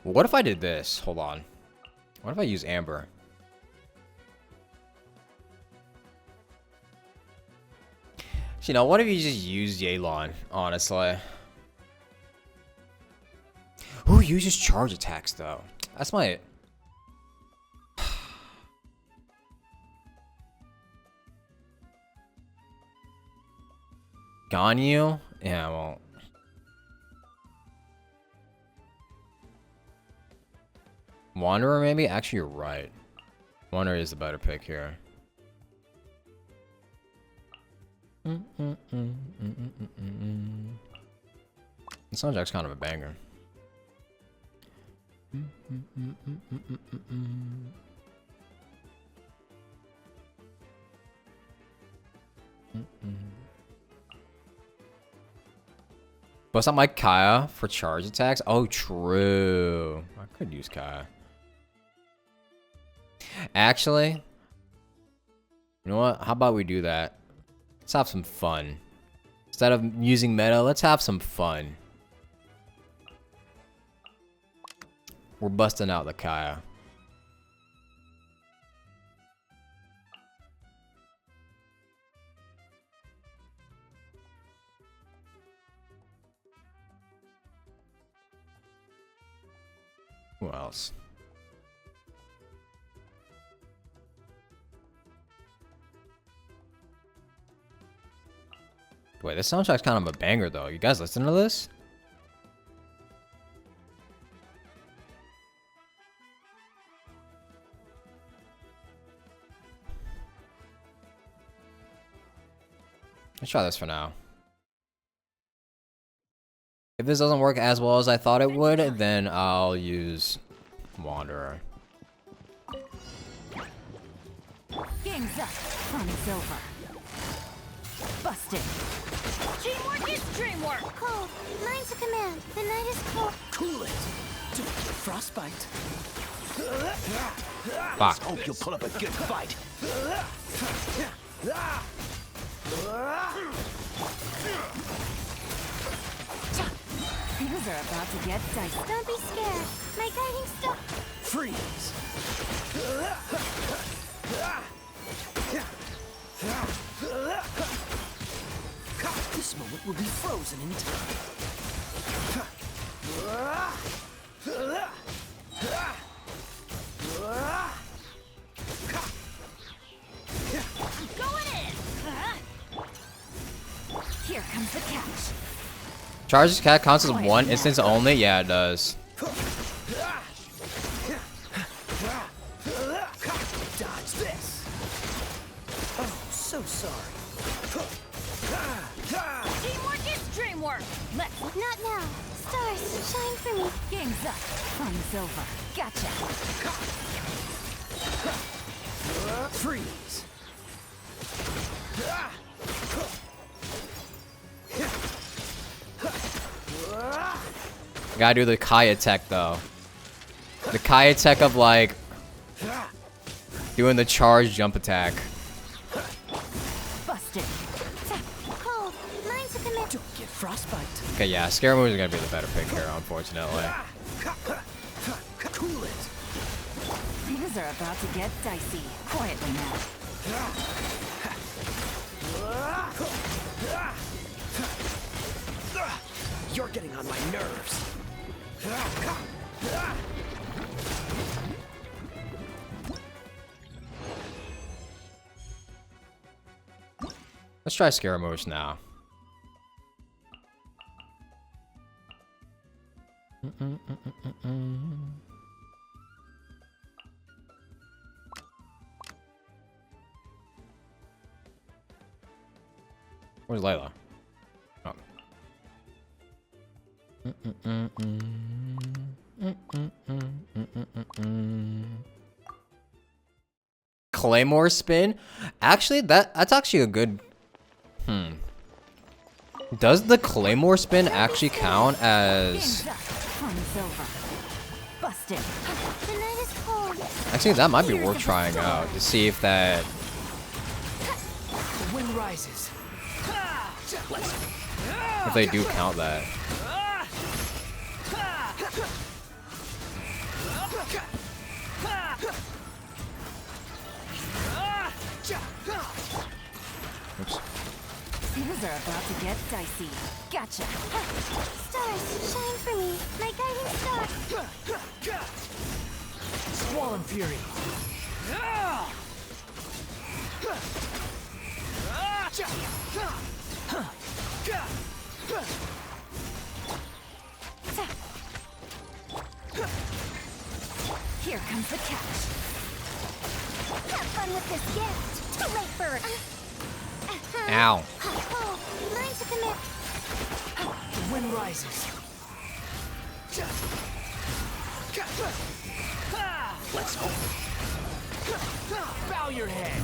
What if I did this? Hold on. What if I use Amber? You know, what if you just use Yelan, honestly? Who uses charge attacks, though? That's my... Ganyu? Yeah, well... Wanderer, maybe? Actually, you're right. Wanderer is the better pick here. The soundtrack's kind of a banger. Bust out my Kaya for charge attacks? Oh, true. I could use Kaya. Actually, you know what? How about we do that? Let's have some fun. Instead of using meta, let's have some fun. We're busting out the Kaya. Who else? Wait, this soundtrack's kind of a banger, though. You guys listen to this? Let's try this for now. If this doesn't work as well as I thought it would, then I'll use Wanderer. Game's up. Fun is over. Busted. Teamwork is dreamwork! Cold. Mine's a command. The night is cold. Cool it. Frostbite. Fuck. Hope you'll put up a good fight. Things are about to get dicey. Don't be scared. My guiding star. Freeze. This it will be frozen in time. Going in! Here comes the catch. Charges cat counts as one instance only? Yeah, it does. Dodge this. Oh, so sorry. Teamwork is dreamwork. Let's Not now. Stars, shine for me. game's up. Fun's over. Gotcha. Freeze. Gotta do the Kai attack though. The Kai attack of like doing the charge jump attack. Busted. Cold. Mine's a commit. Don't get frostbite. Okay, yeah, scare moves are gonna be the better pick here, unfortunately. Cool it. Things are about to get dicey. Quietly now. You're getting on my nerves. Let's try scare moves now. Where's Layla? Oh. Claymore spin? Actually, that's actually a good... Does the Claymore spin actually count as... Game's up. Fun's over. Busted. The night is cold. Actually, that might be worth trying out to see if that... The wind rises. if they do count that. Oops. Things are about to get dicey. Gotcha. Stars, shine for me. My guiding star. Swollen Fury. Here comes the catch. Have fun with this gift. Too late for... Ow. Cold. Mine's a commit. The wind rises. Let's hope. Bow your head.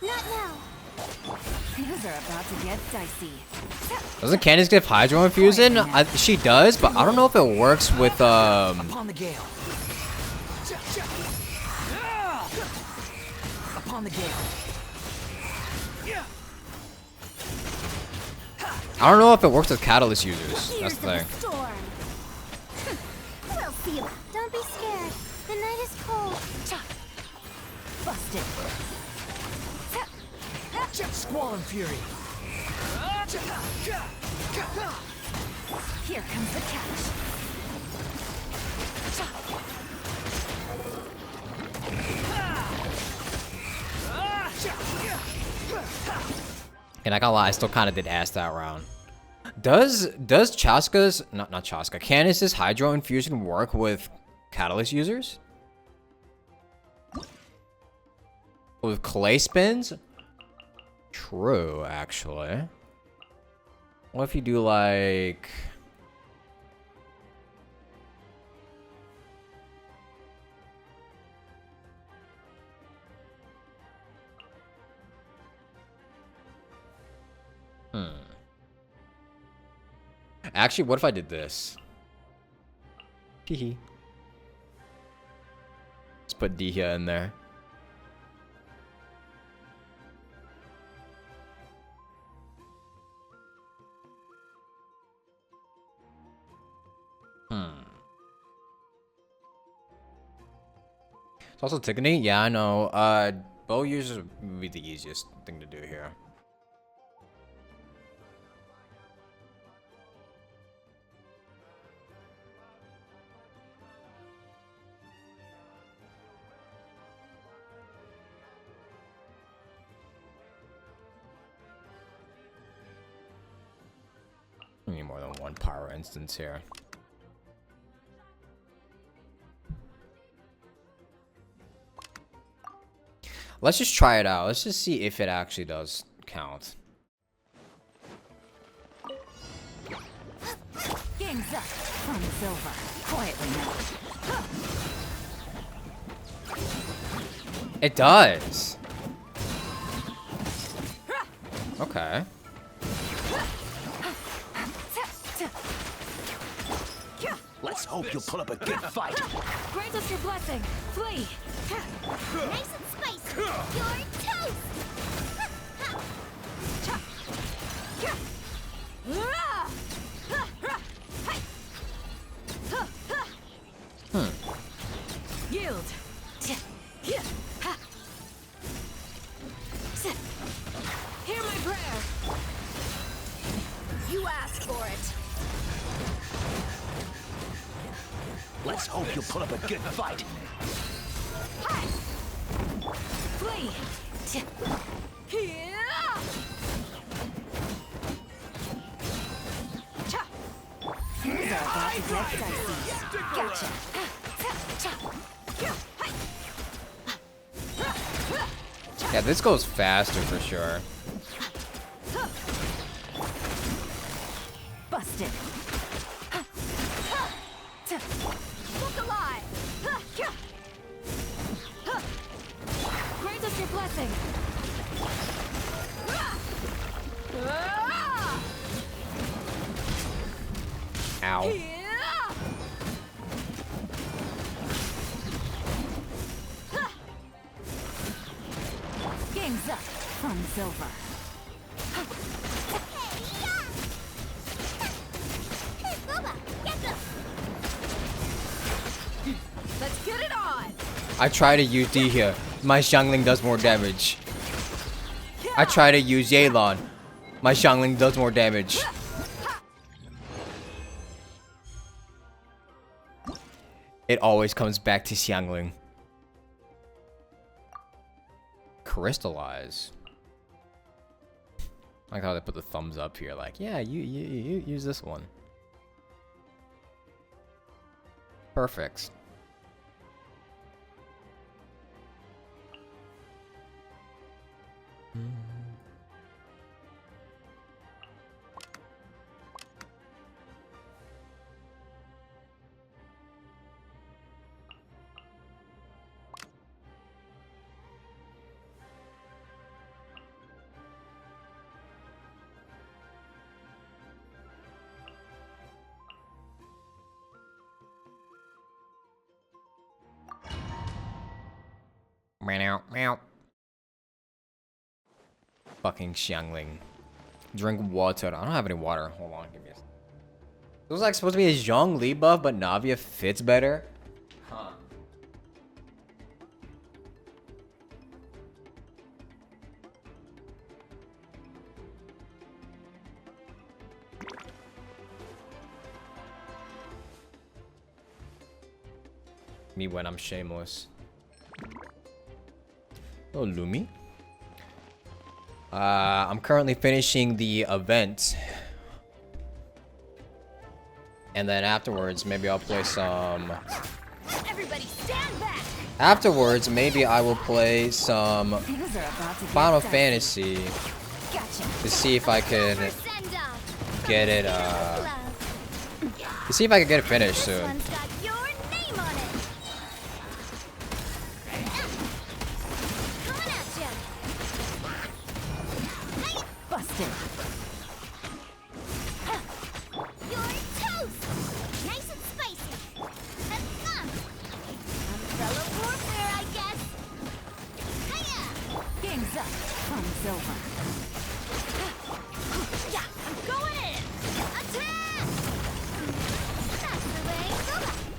Not now. Things are about to get dicey. Doesn't Candace give Hydro Infusion? She does, but I don't know if it works with, Upon the gale. Upon the gale. I don't know if it works with Catalyst users. That's the thing. Storm. We'll see. Don't be scared. The night is cold. Busted. Squall and Fury. Here comes the catch. And I gotta lie, I still kind of did ass that round. Does Chaska's not Chaska, Candace's Hydro Infusion work with Catalyst users? With clay spins? True, actually. What if you do like... Actually, what if I did this? Hehe. Let's put Dihya in there. It's also Tiffany. Yeah, I know. Bow users would be the easiest thing to do here. I need more than one power instance here. Let's just try it out. Let's just see if it actually does count. Game's up. From silver. Quietly now. It does. Okay. Let's hope you'll put up a good fight. Grant us your blessing. Flee. Nice and spicy. You're toast. Yield. Hear my prayer. You asked for it. Let's hope you'll put up a good fight. Flee. Things are about to get dicey. Gotcha. Yeah, this goes faster for sure. Busted. Look alive. Grant us your blessing. Ow. Game's up. From silver. Let's get it on. I try to use D here. My Xiangling does more damage. I try to use Yelan. My Xiangling does more damage. It always comes back to Xiangling. Crystallize. I like how they put the thumbs up here, like, yeah, you use this one. Perfect. Meow, meow. Fucking Xiangling. Drink water. I don't have any water. Hold on, give me a second. It was like supposed to be a Zhongli buff, but Navia fits better. Huh. Me when I'm shameless. Oh, Lumi. I'm currently finishing the event. And then afterwards, maybe I'll play some... Everybody stand back. Afterwards, maybe I will play some Things are about to get Final dicey. Fantasy Gotcha. to see if I can Send off. get it, Love. to see if I can get it finished This soon. one's got your name on it. Coming at ya. Busted. You're toast. Nice and spicy. Umbrella warfare, I guess. Hiya. Game's up. From silver. Yeah, I'm going in. Attack. That's the way.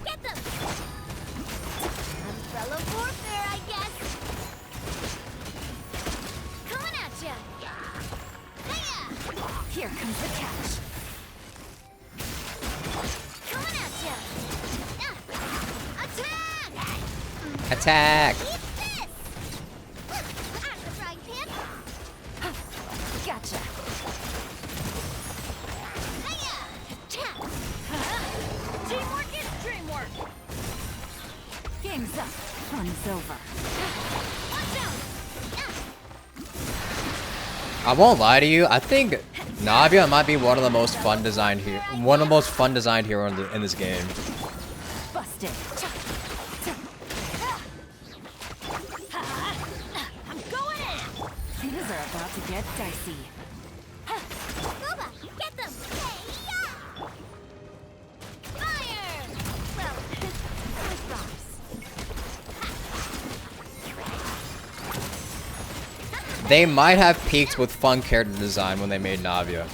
Get them. Umbrella warfare, I guess. Here comes the catch. Coming at ya. Attack! Attack! Eat this! At the frying pan. Gotcha. Hiya! Cha! Teamwork is dreamwork. Game's up. Fun's over. Watch out! I won't lie to you. I think Navia might be one of the most fun designed here. One of the most fun designed hero in this game. Busted. I'm going in! Things are about to get dicey. Booba, get them! Hey-ya! Fire! Well, with rocks. They might have peaked with fun character design when they made Navia.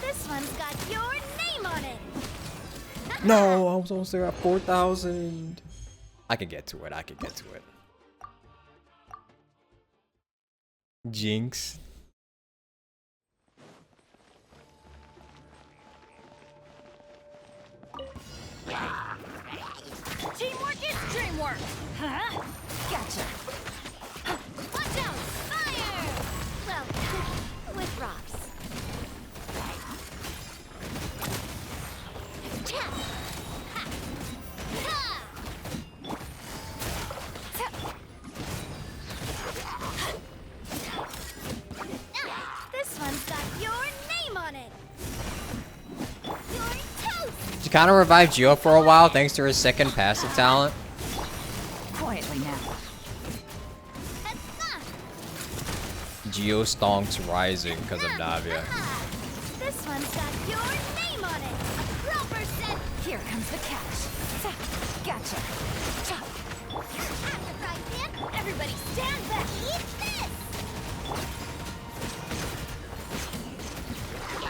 This one's got your name on it! No, I was almost there at 4,000. I can get to it. I can get to it. Jinx. Teamwork is dreamwork. Huh? Gotcha. Watch out! Fire! Well, with rocks. Cha! Ha! Ha! This one's got your name on it. You're toast! She kind of revived Geo for a while thanks to her second passive talent. Quietly now. Geo stonks rising because of Navia. This one's got your name on it. A proper set. Here comes the catch. Gotcha. At the frying pan. Everybody stand back. Eat this.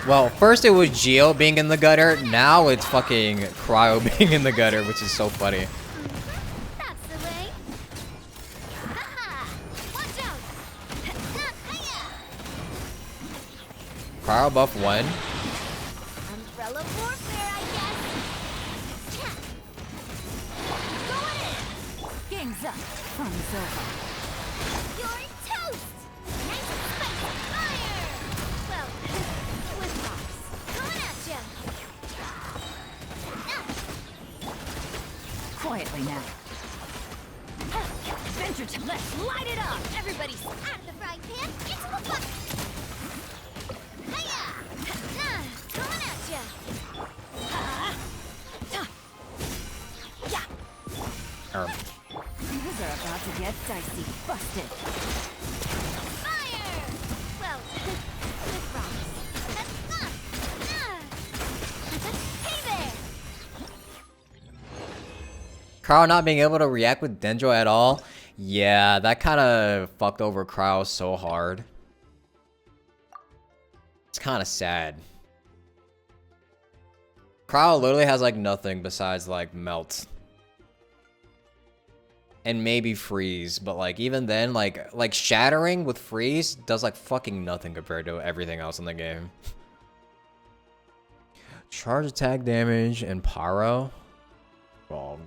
Well, first it was Geo being in the gutter, now it's fucking Cryo being in the gutter, which is so funny. That's the way. Haha. Watch out. Hiya. Cryo buff 1. Umbrella warfare, I guess. Cha. Going in. Game's up. Fun's over. You're toast. Nice and spicy fire. Well, with rocks. Coming at ya. Quietly now. Venture to let's light it up. Everybody's out of the frying pan. Into the bucket. Hiya. Coming at ya. Things are about to get dicey. Busted. Fire. Well, with rocks. Hey there. Cryo not being able to react with Dendro at all. Yeah, that kind of fucked over Cryo so hard. It's kind of sad. Cryo literally has like nothing besides like melt. And maybe freeze, but like even then, like shattering with freeze does like fucking nothing compared to everything else in the game. Charge attack damage and pyro. Wrong.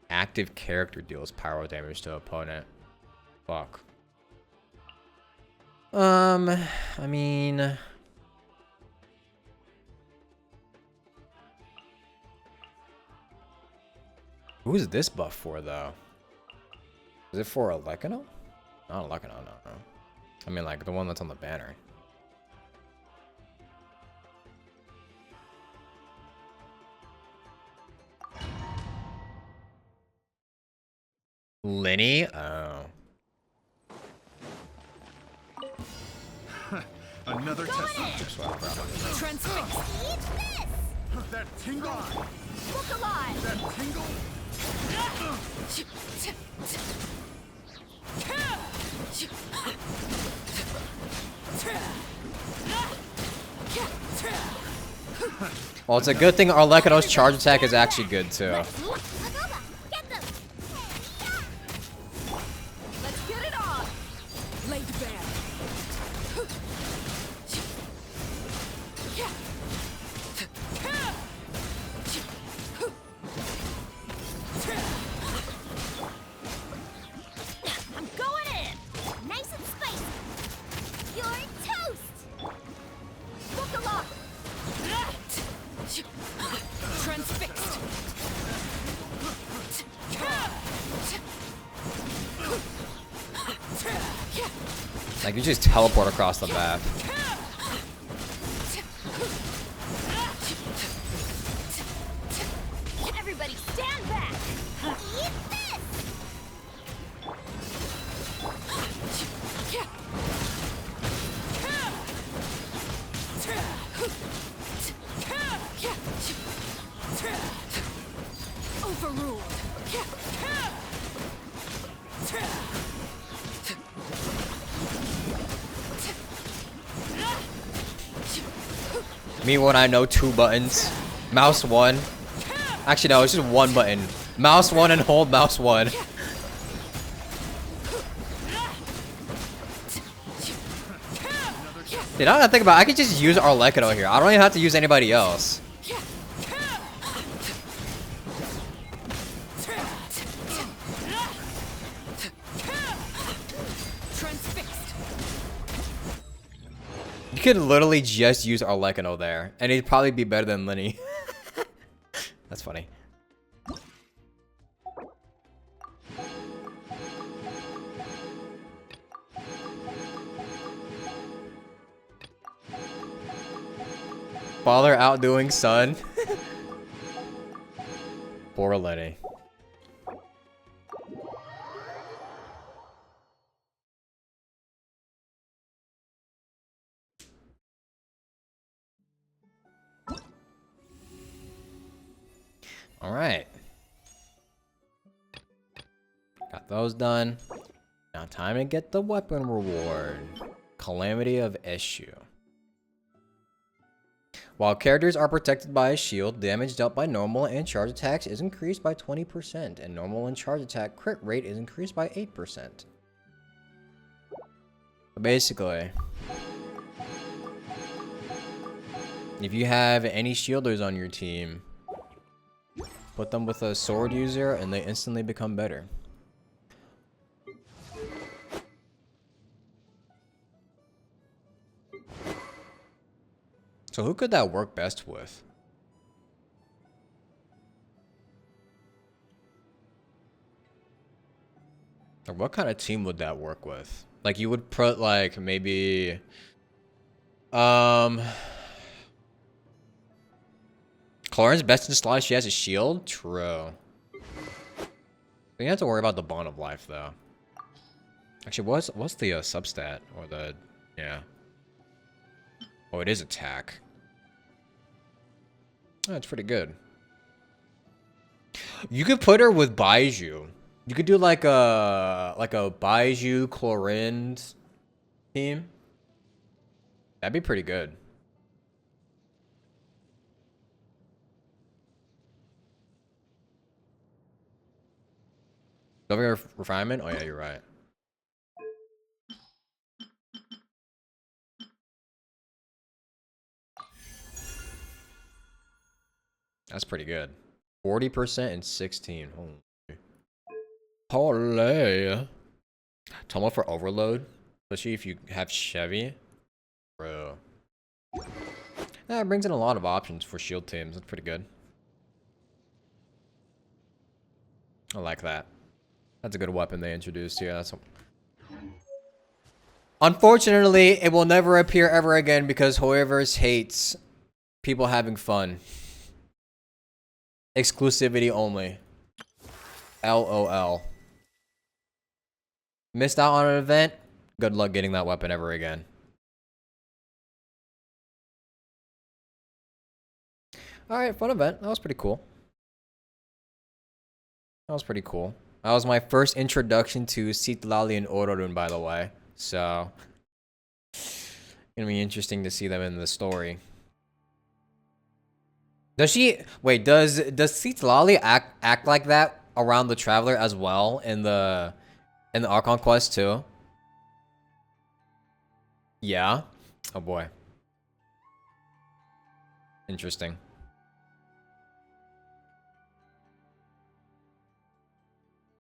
Active character deals pyro damage to opponent. Fuck. I mean, who is this buff for, though? Is it for Elecano? Not Elecano, no. I mean, like, the one that's on the banner. Lenny? Oh. Another test. Transfix. Eat this. That tingle. Look alive. That tingle. Well, it's a good thing Arlecano's charge attack is actually good, too. Agoba, get them. Let's get it on. Laid bare. I'm going in! Nice and spicy! You're toast! Book a lock! Transfixed. Like, you just teleport across the map. Everybody stand back! Eat this! Overruled. Me when I know 2 buttons. Mouse 1. Actually, no, it's just 1 button. Mouse 1 and hold mouse 1. Dude, now that I think about it, I could just use Arlecchino here. I don't even have to use anybody else. Transfixed. You could literally just use Arlecchino there, and he'd probably be better than Linny. That's funny. Father outdoing son. Poor Lenny. All right. Got those done. Now time to get the weapon reward. Calamity of Issue. While characters are protected by a shield, damage dealt by normal and charge attacks is increased by 20%, and normal and charge attack crit rate is increased by 8%. Basically, if you have any shielders on your team, put them with a sword user and they instantly become better. So who could that work best with? Or what kind of team would that work with? Like, you would put like maybe Clarence best in slot, she has a shield? True. You have to worry about the bond of life though. Actually, what's the substat or the yeah. Oh, it is attack. Oh, it's pretty good. You could put her with Baiju. You could do like a Baiju Chlorind team. That'd be pretty good. Governor refinement? Oh yeah, you're right. That's pretty good. 40% and 16. Holy. Toma for overload, especially if you have Chevy. Bro. That brings in a lot of options for shield teams. That's pretty good. I like that. That's a good weapon they introduced here. That's unfortunately, it will never appear ever again because Hoyoverse hates people having fun. Exclusivity only. LOL. Missed out on an event? Good luck getting that weapon ever again. Alright, fun event. That was pretty cool. That was pretty cool. That was my first introduction to Citlali and Ororun, by the way. So, gonna be interesting to see them in the story. Does she wait? Does Citlali act like that around the Traveler as well in the Archon quest too? Yeah? Oh boy. Interesting.